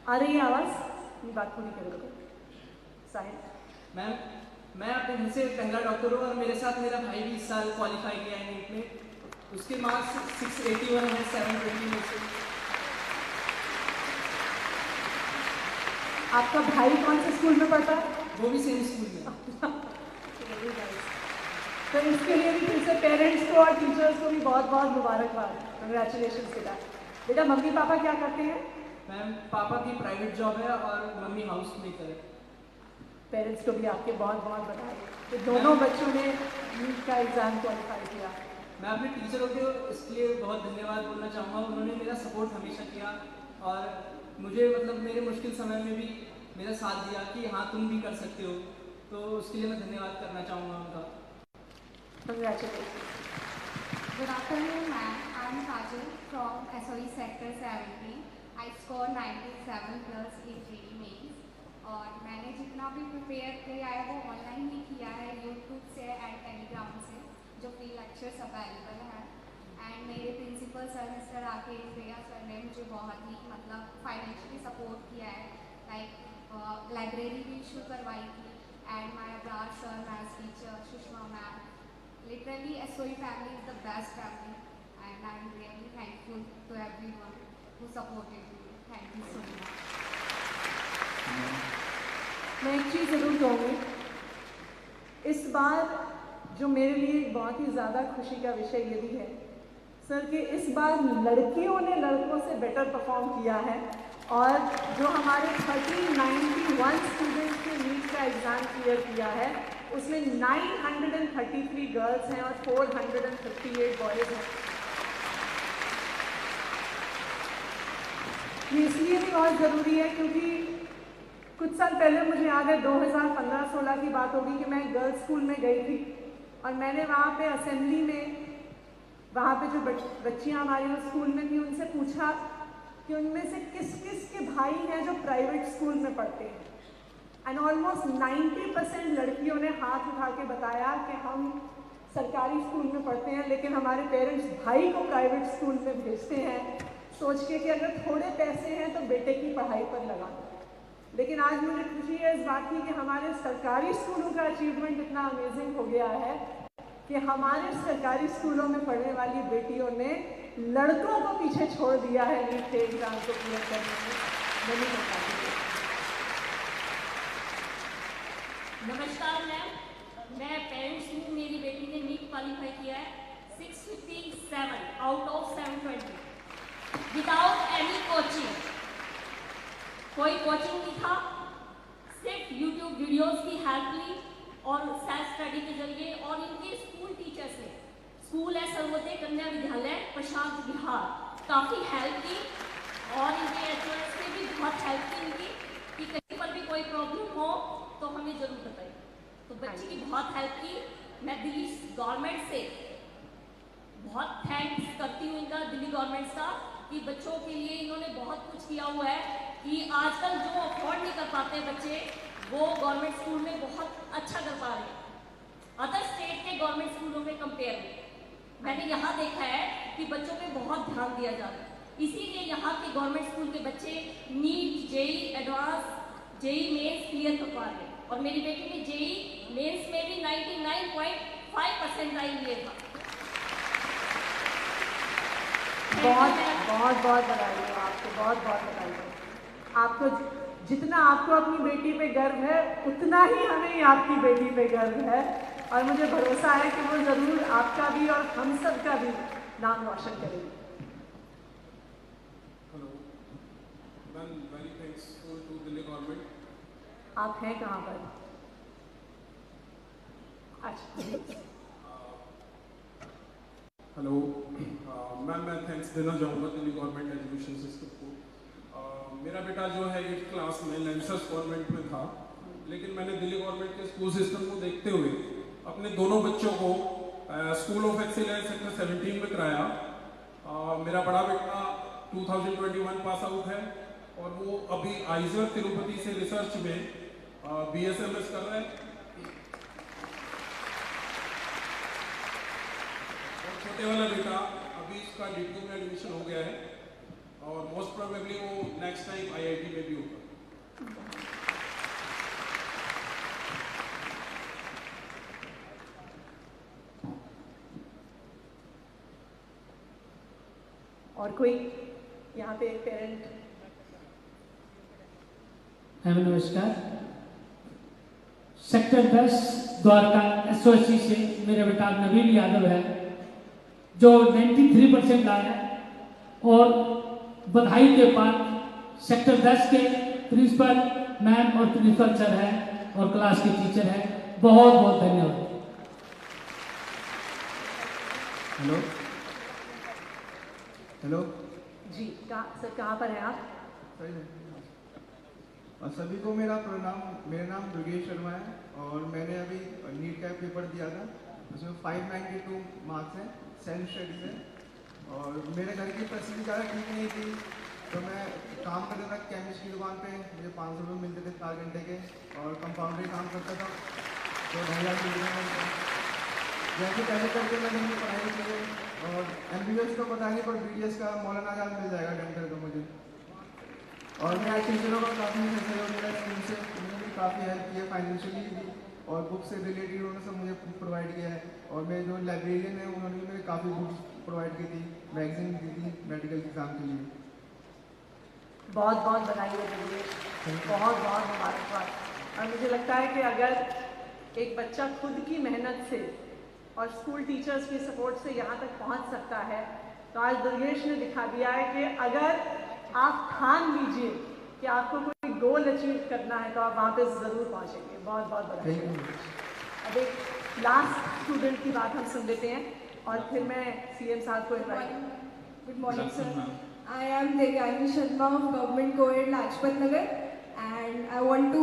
D: आ रही है आवाज़? ये बात पूरी करोगे साहिल?
F: मैम, मैं अपने घर से पहला डॉक्टर हूँ और मेरे साथ मेरा भाई भी इस साल क्वालिफाई किया है नीट में। उसके मार्क्स 681 है 720 में से।
D: आपका भाई कौन से स्कूल में पढ़ता है?
F: वो भी सेम स्कूल में।
D: तो इसके लिए भी फिर से पेरेंट्स को और टीचर्स को भी बहुत बहुत मुबारकबाद, कंग्रेचुलेशन बेटा। बेटा, मम्मी पापा क्या करते हैं?
F: मैम, पापा की प्राइवेट जॉब है और मम्मी हाउस मेकर है।
D: पेरेंट्स को भी आपके बहुत बहुत बधाई कि दोनों बच्चों ने नीट का एग्ज़ाम क्वालिफाई किया।
F: मैं अपने टीचरों को इसके लिए बहुत धन्यवाद बोलना चाहूँगा। उन्होंने मेरा सपोर्ट हमेशा किया और मुझे मतलब मेरे मुश्किल समय में भी मेरा साथ दिया कि हाँ तुम भी कर सकते हो, तो उसके लिए मैं धन्यवाद करना चाहूँगा उनका।
D: Congratulation.
J: Good afternoon, ma'am. I am Kajal from SOE Sector 70. I scored scored 97+ in JEE Mains और मैंने जितना भी प्रिपेयर किया है वो ऑनलाइन ही किया है, यूट्यूब से एंड टेलीग्राम से, जो फ्री लेक्चर्स अवेलेबल है। एंड मेरे प्रिंसिपल सर मिस्टर राकेश भैया सर ने मुझे बहुत ही मतलब फाइनेंशियली सपोर्ट किया है, लाइक लाइब्रेरी भी इशू करवाई थी। And my Abrar sir, maths teacher Sushma ma'am, literally SOE family is the best family and I am really thankful to everyone who supported me. Thank you so much.
D: मैं एक चीज़ ज़रूर कहूँगी, इस बार जो मेरे लिए एक बहुत ही ज़्यादा खुशी का विषय ये भी है सर कि इस बार लड़कियों ने लड़कों से बेटर परफॉर्म किया है और जो हमारे 1391 स्टूडेंट्स ने नीट का एग्ज़ाम क्लियर किया है उसमें 933 गर्ल्स हैं और 458 बॉयज़ हैं। ये इसलिए भी बहुत ज़रूरी है क्योंकि कुछ साल पहले मुझे याद है 2015-16 की बात होगी कि मैं गर्ल्स स्कूल में गई थी और मैंने वहाँ पे असेंबली में वहाँ पे जो बच्चियाँ हमारी उस स्कूल में थी उनसे पूछा कि उनमें से किस किस के भाई हैं जो प्राइवेट स्कूल में पढ़ते हैं। एंड ऑलमोस्ट 90% लड़कियों ने हाथ उठा के बताया कि हम सरकारी स्कूल में पढ़ते हैं लेकिन हमारे पेरेंट्स भाई को प्राइवेट स्कूल में भेजते हैं सोच के कि अगर थोड़े पैसे हैं तो बेटे की पढ़ाई पर लगा दो। लेकिन आज मुझे खुशी है इस बात की कि हमारे सरकारी स्कूलों का अचीवमेंट इतना अमेजिंग हो गया है कि हमारे सरकारी स्कूलों में पढ़ने वाली बेटियों ने लड़कों को पीछे छोड़ दिया है नीट के एग्जाम को क्लियर करने में। नहीं हो पाती।
K: नमस्कार मैम, मैं पेरेंट्स हूँ। मेरी बेटी ने नीट क्वालिफाई किया है 657 out of 720 without any coaching. कोई कोचिंग नहीं था, सिर्फ यूट्यूब वीडियोस की हेल्प ली और सेल्फ स्टडी के जरिए और इनके स्कूल टीचर्स ने, स्कूल है सर्वोदय कन्या विद्यालय प्रशांत बिहार, काफ़ी हेल्प की और इनके HOS ने भी बहुत हेल्प की इनकी कि कहीं पर भी कोई प्रॉब्लम हो तो हमें ज़रूर बताइए। तो बच्ची की बहुत हेल्प की। मैं दिल्ली गवर्नमेंट से बहुत थैंक्स करती हूँ इनका, दिल्ली गवर्नमेंट का, कि बच्चों के लिए इन्होंने बहुत कुछ किया हुआ है कि आजकल जो अफोर्ड नहीं कर पाते बच्चे वो गवर्नमेंट स्कूल में बहुत अच्छा कर पा रहे हैं अदर स्टेट के गवर्नमेंट स्कूलों में कंपेयर में। मैंने यहाँ देखा है कि बच्चों पे बहुत ध्यान दिया जाता है, इसीलिए यहाँ के गवर्नमेंट स्कूल के बच्चे NEET, JEE advance, JEE mains clear कर पा रहे हैं। और मेरी बेटी ने JEE मेंस में भी 99.5% लाइन लिया था।
D: बहुत बधाई हो आपको, बहुत बधाई हो आपको। जितना आपको अपनी बेटी पे गर्व है उतना ही हमें आपकी बेटी पे गर्व है और मुझे भरोसा है कि वो ज़रूर आपका भी और हम सब का भी नाम रोशन करेगी।
L: Hello ma'am, very thankful to Delhi government.
D: आप हैं कहाँ पर? अच्छा
L: हेलो मैम, मैं थैंक्स देना चाहूँगा दिल्ली गवर्नमेंट एजुकेशन सिस्टम को। मेरा बेटा जो है 8th क्लास में लेंसर्स कॉन्वेंट में था, लेकिन मैंने दिल्ली गवर्नमेंट के स्कूल सिस्टम को देखते हुए अपने दोनों बच्चों को स्कूल ऑफ एक्सीलेंस सेक्टर 17 में कराया। मेरा बड़ा बेटा 2021 पास आउट है और वो अभी आइजर तिरुपति से रिसर्च में BSMS कर रहा है। और छोटे वाला बेटा अभी इसका DTU में एडमिशन हो गया है और मोस्ट प्रोबेबली वो नेक्स्ट टाइम IIT में भी होगा।
D: और कोई यहाँ पे पेरेंट?
M: नमस्कार, सेक्टर 10 द्वारका SOC से मेरा बेटा नवीन यादव है जो 93% लाया और बधाई के बाद सेक्टर 10 के प्रिंसिपल मैम और प्रिंसिपल सर है और क्लास के टीचर है, बहुत बहुत धन्यवाद।
N: हेलो हेलो
D: जी, सर कहाँ पर हैं आप?
N: और सभी को मेरा प्रणाम। मेरा नाम दुर्गेश शर्मा है और मैंने अभी नीट का पेपर दिया था, उसमें 592 मार्क्स हैं, सेल्फ स्टडी से। और मेरे घर की परिस्थिति ज़्यादा ठीक नहीं थी तो मैं काम करता था केमिस्ट की दुकान पे, मुझे 500 रुपये मिलते थे 4 घंटे के, और कंपाउंडरी काम करता था तो 2,000 मिलते थे। जैसे पहले करके मैंने अपनी पढ़ाई की और MBBS तो पता नहीं, पर BDS का मौलाना आजाद मिल जाएगा डेंटल का मुझे। और मेरे टीचरों का काफ़ी सहयोग मिला स्कूल से, उन्होंने भी काफ़ी हेल्प की है फाइनेंशियली भी, और बुक से रिलेटेड उन्होंने सब मुझे प्रोवाइड किया है। और मेरे जो लाइब्रेरियन है उन्होंने भी मुझे काफ़ी बुक्स प्रोवाइड की थी, मैगजीन दी थी मेडिकल एग्जाम के लिए।
D: बहुत बहुत बधाई हो दुर्गेश, बहुत बहुत मुबारकबाद। और मुझे लगता है कि अगर एक बच्चा खुद की मेहनत से और स्कूल टीचर्स की सपोर्ट से यहाँ तक पहुँच सकता है, तो आज दुर्गेश ने दिखा दिया है कि अगर आप ठान लीजिए कि आपको कोई गोल अचीव करना है तो आप वहाँ पे ज़रूर पहुँचेंगे। बहुत बहुत बधाई। अब एक लास्ट स्टूडेंट की बात हम सुन लेते हैं और फिर मैं CM साहब को invite.
O: Good morning, sir. I am Devyani Sharma of Government Co-ed Lajpat Nagar, and I want to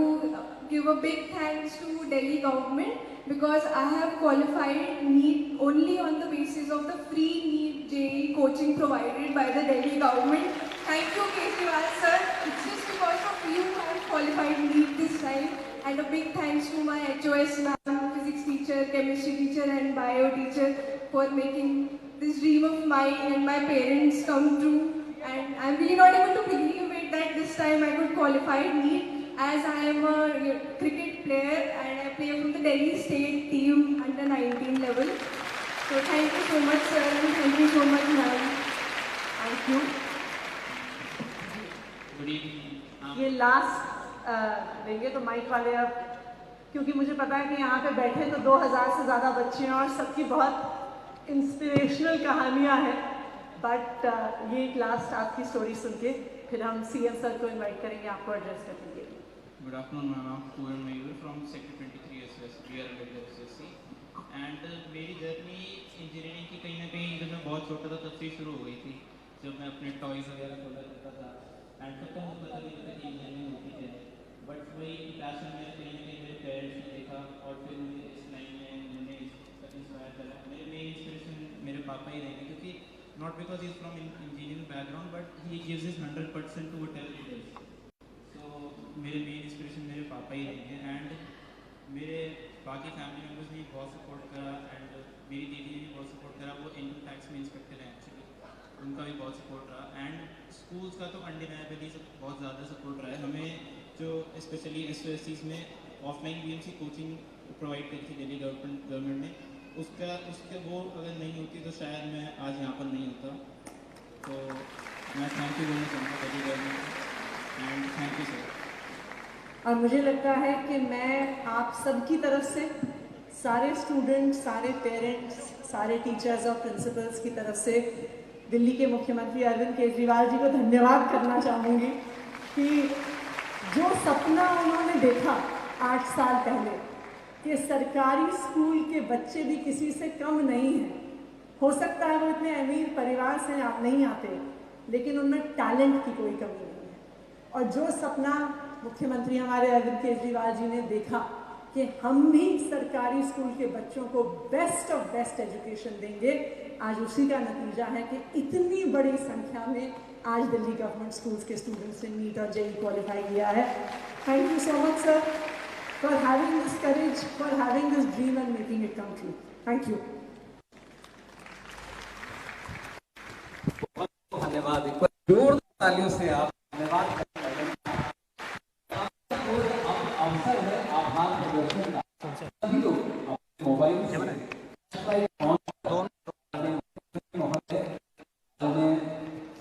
O: give a big thanks to Delhi government because I have qualified NEET only on the basis of the free NEET JEE coaching provided by the Delhi government. Thank you, Kejriwal sir. It's just because of you I have qualified NEET this time. And a big thanks to my HOS ma'am, physics teacher, chemistry teacher, and bio teacher for making this dream of mine and my parents come true. And I'm really not able to believe it that this time I could qualify NEET, as I am a cricket player and I play from the Delhi state team under 19 level. So thank you so much sir, and thank you so much ma'am.
D: Thank you.
G: Good evening.
D: ये last देंगे तो mic वाले अब, क्योंकि मुझे पता है कि यहाँ पे बैठे तो 2000 से ज़्यादा बच्चे हैं और सबकी बहुत इंस्पिरेशनल कहानियाँ हैं, बट ये एक लास्ट आपकी स्टोरी सुन के फिर हम CM सर को इनवाइट करेंगे आपको एड्रेस करने के लिए।
P: गुड आफ्टरनून मैम, आप Purn Mayur from sector 23 SOS SSC। And मेरी जर्नी इंजीनियरिंग की कहीं ना कहीं जब मैं बहुत छोटा था तब से ही शुरू हो गई थी, जब मैं अपने टॉयज़ वगैरह खोला करता था। एंड तब तक मुझे पता नहीं था कि इंजीनियरिंग होती है, बट वही पैशन मेरे कहीं ना कहीं मेरे पेरेंट्स ने देखा और फिर मुझे इस लाइन में उन्होंने इंस्पायर करा। मेरे मेन इंस्पिरेशन मेरे पापा ही रहेंगे, क्योंकि not because he is from engineering background but he gives his 100% to whatever he does. So मेरे मेन इंस्पिरेशन मेरे पापा ही रहेंगे। एंड मेरे बाकी फैमिली मेम्बर्स ने बहुत सपोर्ट करा, एंड मेरी दीदी ने भी बहुत सपोर्ट करा। वो इनकम टैक्स में इंस्पेक्टर हैं एक्चुअली, उनका भी बहुत सपोर्ट रहा। एंड स्कूल्स का तो अनडिनाइबली बहुत ज़्यादा सपोर्ट रहा है हमें, जो स्पेशली SOSCs में ऑफलाइन BMC कोचिंग प्रोवाइड करी थी दिल्ली गवर्नमेंट ने, उसके वो अगर नहीं होती तो शायद मैं आज यहाँ पर नहीं होता। तो मैं थैंक यू बोलना चाहूँगा Delhi government and thank you sir.
D: और मुझे लगता है कि मैं आप सबकी तरफ से, सारे स्टूडेंट्स, सारे पेरेंट्स, सारे टीचर्स और प्रिंसिपल्स की तरफ से दिल्ली के मुख्यमंत्री अरविंद केजरीवाल जी को धन्यवाद करना चाहूँगी कि जो सपना उन्होंने देखा 8 साल पहले कि सरकारी स्कूल के बच्चे भी किसी से कम नहीं हैं, हो सकता है वो इतने अमीर परिवार से नहीं आते, लेकिन उनमें टैलेंट की कोई कमी नहीं है। और जो सपना मुख्यमंत्री हमारे अरविंद केजरीवाल जी ने देखा कि हम भी सरकारी स्कूल के बच्चों को बेस्ट ऑफ बेस्ट एजुकेशन देंगे, आज उसी का नतीजा है कि इतनी बड़ी संख्या में आज दिल्ली गवर्नमेंट स्कूल्स के स्टूडेंट्स ने नीट और JEE क्वालिफाई किया है। Thank you so much sir for having this courage, for having this dream and making it come true. Thank you.
B: धन्यवाद, एक बार जोरदार तालियों से आप धन्यवाद करें। अवसर है आभार प्रदर्शन का, सभी लोग अपने मोबाइल से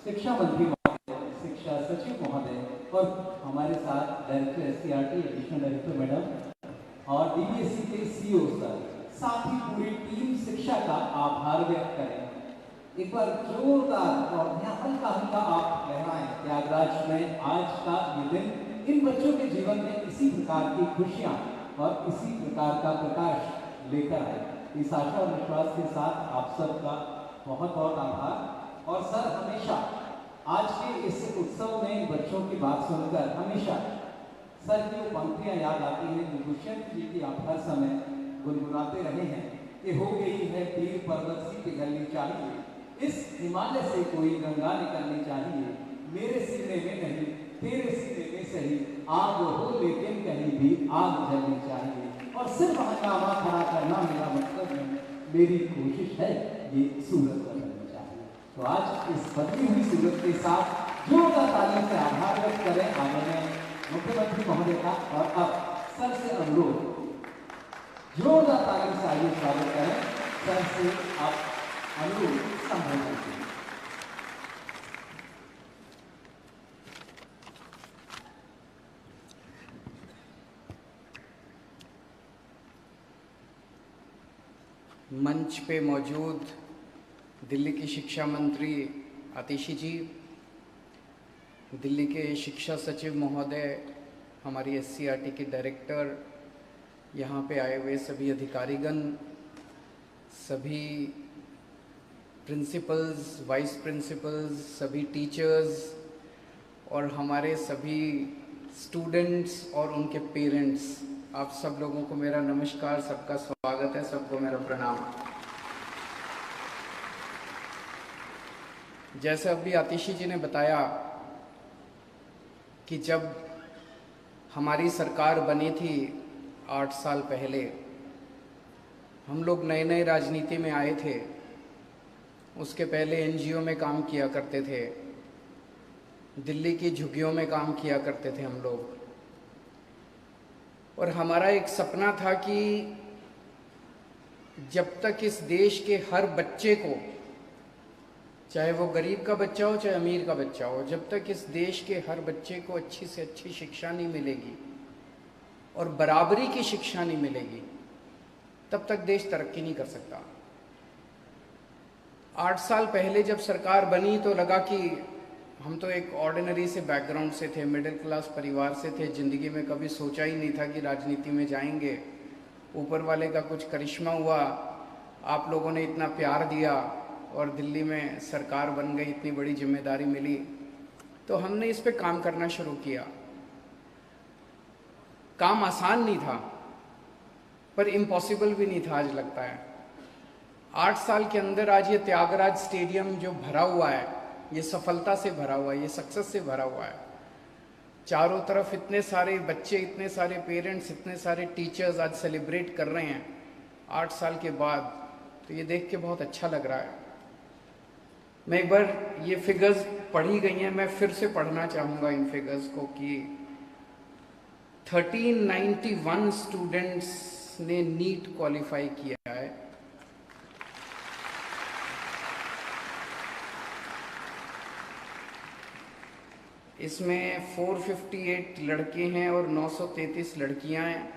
B: शिक्षा मंत्री महोदय, शिक्षा सचिव महोदय और हमारे साथ director SCRT additional director madam और DBSE के CEO सर, साथ ही पूरी टीम शिक्षा का आभार व्यक्त करें। एक बार जोरदार और हल्का हल्का आप लहराएं। प्रयागराज में आज का ये दिन इन बच्चों के जीवन में इसी प्रकार की खुशियां और इसी प्रकार का प्रकाश लेकर आए। इस आशा और विश्वास के साथ आप सबका बहुत बहुत आभार। और सर, हमेशा आज के इस उत्सव में बच्चों की बात सुनकर हमेशा सर की वो पंक्तियां याद आती हैं जो दुष्यंत जी की आप हर समय गुनगुनाते रहे हैं कि हो गई है पीर पर्वत सी पिघलनी चाहिए, इस हिमालय से कोई गंगा निकलनी चाहिए, मेरे सीने में नहीं आग जलनी चाहिए और सिर्फ हंगामा खड़ा करना मेरा मतलब नहीं, मेरी कोशिश है ये सूरत बदलनी चाहिए। तो आज इस बदली हुई सूरत के साथ जोरदार ताली से आभार व्यक्त करें आदरणीय मुख्यमंत्री महोदय का। और अब सर से अनुरोध, जोरदार ताली से आइए स्वागत करें सर से आप अनुरोध संबोधन करें।
Q: मंच पे मौजूद दिल्ली की शिक्षा मंत्री आतिशी जी, दिल्ली के शिक्षा सचिव महोदय, हमारी SCERT के डायरेक्टर, यहाँ पे आए हुए सभी अधिकारीगण, सभी प्रिंसिपल्स, वाइस प्रिंसिपल्स, सभी टीचर्स और हमारे सभी स्टूडेंट्स और उनके पेरेंट्स, आप सब लोगों को मेरा नमस्कार, सबका स्वागत है, सबको मेरा प्रणाम। जैसे अभी आतिशी जी ने बताया कि जब हमारी सरकार बनी थी 8 साल पहले, हम लोग नए नए राजनीति में आए थे। उसके पहले NGO में काम किया करते थे, दिल्ली की झुग्गियों में काम किया करते थे हम लोग। और हमारा एक सपना था कि जब तक इस देश के हर बच्चे को, चाहे वो गरीब का बच्चा हो चाहे अमीर का बच्चा हो, जब तक इस देश के हर बच्चे को अच्छी से अच्छी शिक्षा नहीं मिलेगी और बराबरी की शिक्षा नहीं मिलेगी, तब तक देश तरक्की नहीं कर सकता। 8 साल पहले जब सरकार बनी तो लगा कि हम तो एक ऑर्डिनरी से बैकग्राउंड से थे, मिडिल क्लास परिवार से थे, ज़िंदगी में कभी सोचा ही नहीं था कि राजनीति में जाएंगे। ऊपर वाले का कुछ करिश्मा हुआ, आप लोगों ने इतना प्यार दिया और दिल्ली में सरकार बन गई, इतनी बड़ी जिम्मेदारी मिली, तो हमने इस पे काम करना शुरू किया। काम आसान नहीं था पर इम्पॉसिबल भी नहीं था, आज लगता है। 8 साल के अंदर आज ये त्यागराज स्टेडियम जो भरा हुआ है, ये सफलता से भरा हुआ है, ये सक्सेस से भरा हुआ है। चारों तरफ इतने सारे बच्चे, इतने सारे पेरेंट्स, इतने सारे टीचर्स आज सेलिब्रेट कर रहे हैं 8 साल के बाद, तो ये देख के बहुत अच्छा लग रहा है। मैं एक बार, ये फिगर्स पढ़ी गई हैं, मैं फिर से पढ़ना चाहूँगा इन फिगर्स को कि 1391 स्टूडेंट्स ने नीट क्वालिफाई किया है। इसमें 458 लड़के हैं और 933 लड़कियां हैं।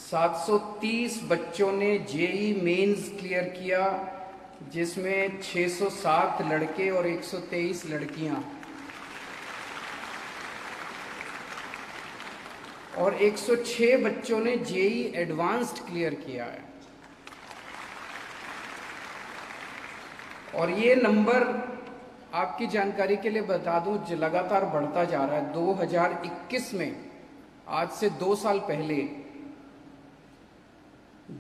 Q: 730 बच्चों ने जेई मेंस क्लियर किया, जिसमें 607 लड़के और 123 लड़कियां, और 106 बच्चों ने जेई एडवांस्ड क्लियर किया है। और ये नंबर आपकी जानकारी के लिए बता दूं, लगातार बढ़ता जा रहा है। 2021 में, आज से 2 साल पहले,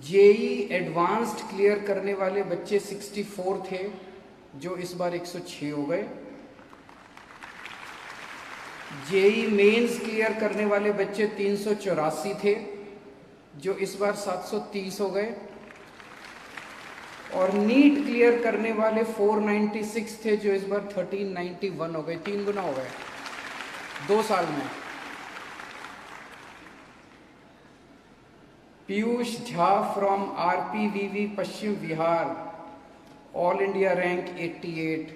Q: जेई एडवांस्ड क्लियर करने वाले बच्चे 64 थे, जो इस बार 106 हो गए। जेई मेंस क्लियर करने वाले बच्चे 384 थे, जो इस बार 730 हो गए। और नीट क्लियर करने वाले 496 थे, जो इस बार 1391 हो गए। 3 गुना हो गए 2 साल में। Piyush Jha from RPVV Paschim Vihar, all India rank 88।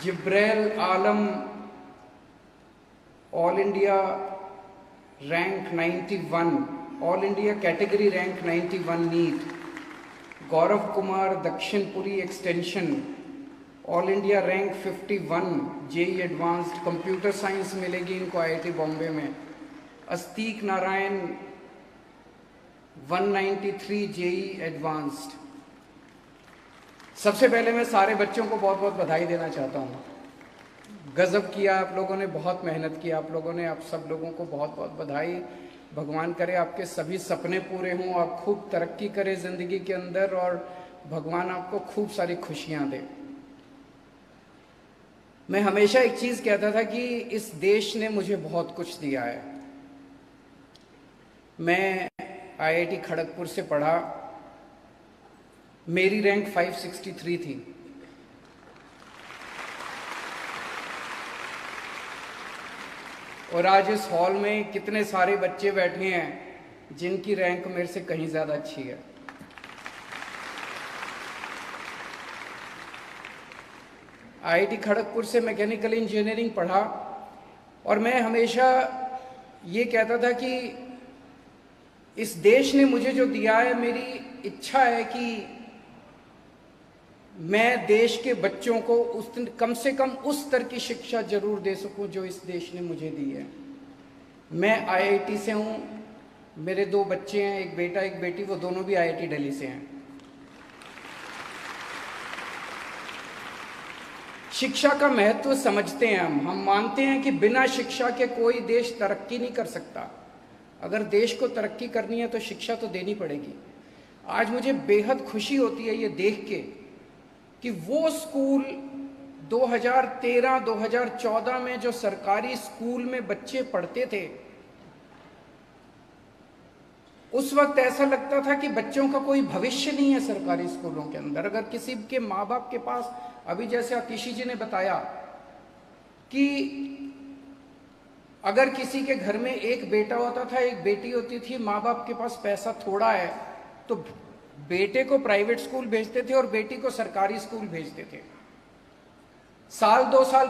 Q: Jibrail Alam, all India rank 91, all India category rank 91 NEET. Gaurav Kumar Dakshinpuri extension, all India rank 51 JEE advanced. Computer science मिलेगी इनको IIT बॉम्बे में। Astik Narayan 193 JEE advanced. सबसे पहले मैं सारे बच्चों को बहुत बहुत बधाई देना चाहता हूँ। गजब किया आप लोगों ने, बहुत मेहनत की आप लोगों ने। आप सब लोगों को बहुत बहुत बधाई। भगवान करे आपके सभी सपने पूरे हों, आप खूब तरक्की करें ज़िंदगी के अंदर, और भगवान आपको खूब सारी खुशियाँ दे। मैं हमेशा एक चीज कहता था कि इस देश ने मुझे बहुत कुछ दिया है। मैं आईआईटी खड़गपुर से पढ़ा, मेरी रैंक 563 थी। और आज इस हॉल में कितने सारे बच्चे बैठे हैं जिनकी रैंक मेरे से कहीं ज्यादा अच्छी है। आईआईटी खड़गपुर से मैकेनिकल इंजीनियरिंग पढ़ा और मैं हमेशा ये कहता था कि इस देश ने मुझे जो दिया है, मेरी इच्छा है कि मैं देश के बच्चों को कम से कम उस स्तर की शिक्षा जरूर दे सकूं जो इस देश ने मुझे दी है। मैं आईआईटी से हूं, मेरे 2 बच्चे हैं, एक बेटा एक बेटी, वो दोनों भी आईआईटी दिल्ली से हैं। शिक्षा का महत्व समझते हैं हम मानते हैं कि बिना शिक्षा के कोई देश तरक्की नहीं कर सकता। अगर देश को तरक्की करनी है तो शिक्षा तो देनी पड़ेगी। आज मुझे बेहद खुशी होती है ये देख के कि वो स्कूल 2013-2014 में जो सरकारी स्कूल में बच्चे पढ़ते थे, उस वक्त ऐसा लगता था कि बच्चों का कोई भविष्य नहीं है सरकारी स्कूलों के अंदर। अगर किसी के माँ बाप के पास, अभी जैसे आतिशी जी ने बताया कि अगर किसी के घर में एक बेटा होता था, एक बेटी होती थी, माँ बाप के पास पैसा थोड़ा है तो बेटे को प्राइवेट स्कूल भेजते थे और बेटी को सरकारी स्कूल भेजते थे। साल 2 साल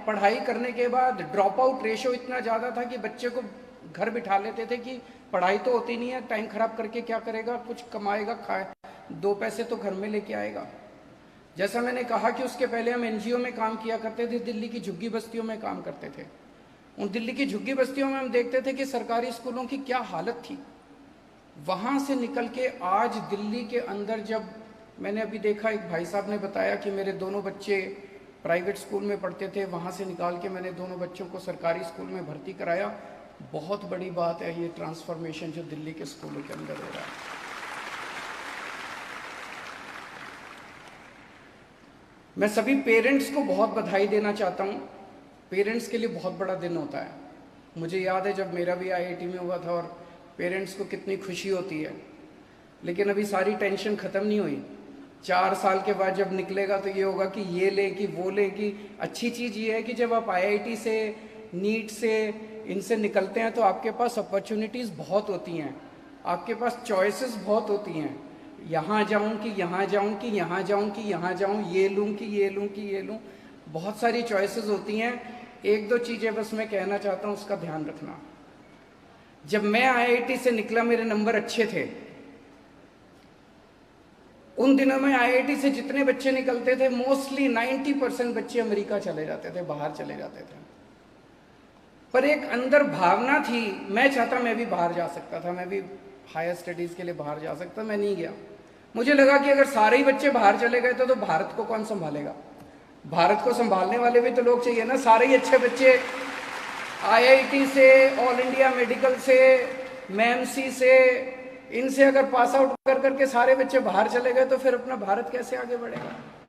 Q: पढ़ाई करने के बाद ड्रॉप आउट रेशो इतना ज्यादा था कि बच्चे को घर बिठा लेते थे कि पढ़ाई तो होती नहीं है, टाइम खराब करके क्या करेगा, कुछ कमाएगा, खाए 2 पैसे तो घर में लेके आएगा। जैसा मैंने कहा कि उसके पहले हम एनजीओ में काम किया करते थे, दिल्ली की झुग्गी बस्तियों में काम करते थे। उन दिल्ली की झुग्गी बस्तियों में हम देखते थे कि सरकारी स्कूलों की क्या हालत थी। वहां से निकल के आज दिल्ली के अंदर, जब मैंने अभी देखा, एक भाई साहब ने बताया कि मेरे दोनों बच्चे प्राइवेट स्कूल में पढ़ते थे, वहां से निकाल के मैंने दोनों बच्चों को सरकारी स्कूल में भर्ती कराया। बहुत बड़ी बात है ये ट्रांसफॉर्मेशन जो दिल्ली के स्कूलों के अंदर हो रहा है। मैं सभी पेरेंट्स को बहुत बधाई देना चाहता हूं। पेरेंट्स के लिए बहुत बड़ा दिन होता है। मुझे याद है जब मेरा भी आईआईटी में हुआ था और पेरेंट्स को कितनी खुशी होती है, लेकिन अभी सारी टेंशन खत्म नहीं हुई। 4 साल के बाद जब निकलेगा तो ये होगा कि ये ले कि वो ले। कि अच्छी चीज ये है कि जब आप आईआईटी से, नीट से, इनसे निकलते हैं तो आपके पास अपॉर्चुनिटीज बहुत होती हैं, आपके पास चॉइसेस बहुत होती हैं। यहाँ जाऊँ कि यहाँ जाऊँ कि यहाँ जाऊँ कि यहाँ जाऊँ, ये लूँ कि ये लूँ कि ये लूँ, बहुत सारी चॉइसेस होती हैं। 1-2 चीजें बस मैं कहना चाहता हूँ, उसका ध्यान रखना। जब मैं आईआईटी से निकला, मेरे नंबर अच्छे थे। उन दिनों में आईआईटी से जितने बच्चे निकलते थे, मोस्टली 90% बच्चे अमेरिका चले जाते थे, बाहर चले जाते थे। पर एक अंदर भावना थी, मैं चाहता मैं भी बाहर जा सकता था, मैं भी हायर स्टडीज के लिए बाहर जा सकता। मैं नहीं गया। मुझे लगा कि अगर सारे ही बच्चे बाहर चले गए तो भारत को कौन संभालेगा। भारत को संभालने वाले भी तो लोग चाहिए ना। सारे ही अच्छे बच्चे आईआईटी से, ऑल इंडिया मेडिकल से, मैमसी से, इनसे अगर पास आउट कर करके सारे बच्चे बाहर चले गए तो फिर अपना भारत कैसे आगे बढ़ेगा।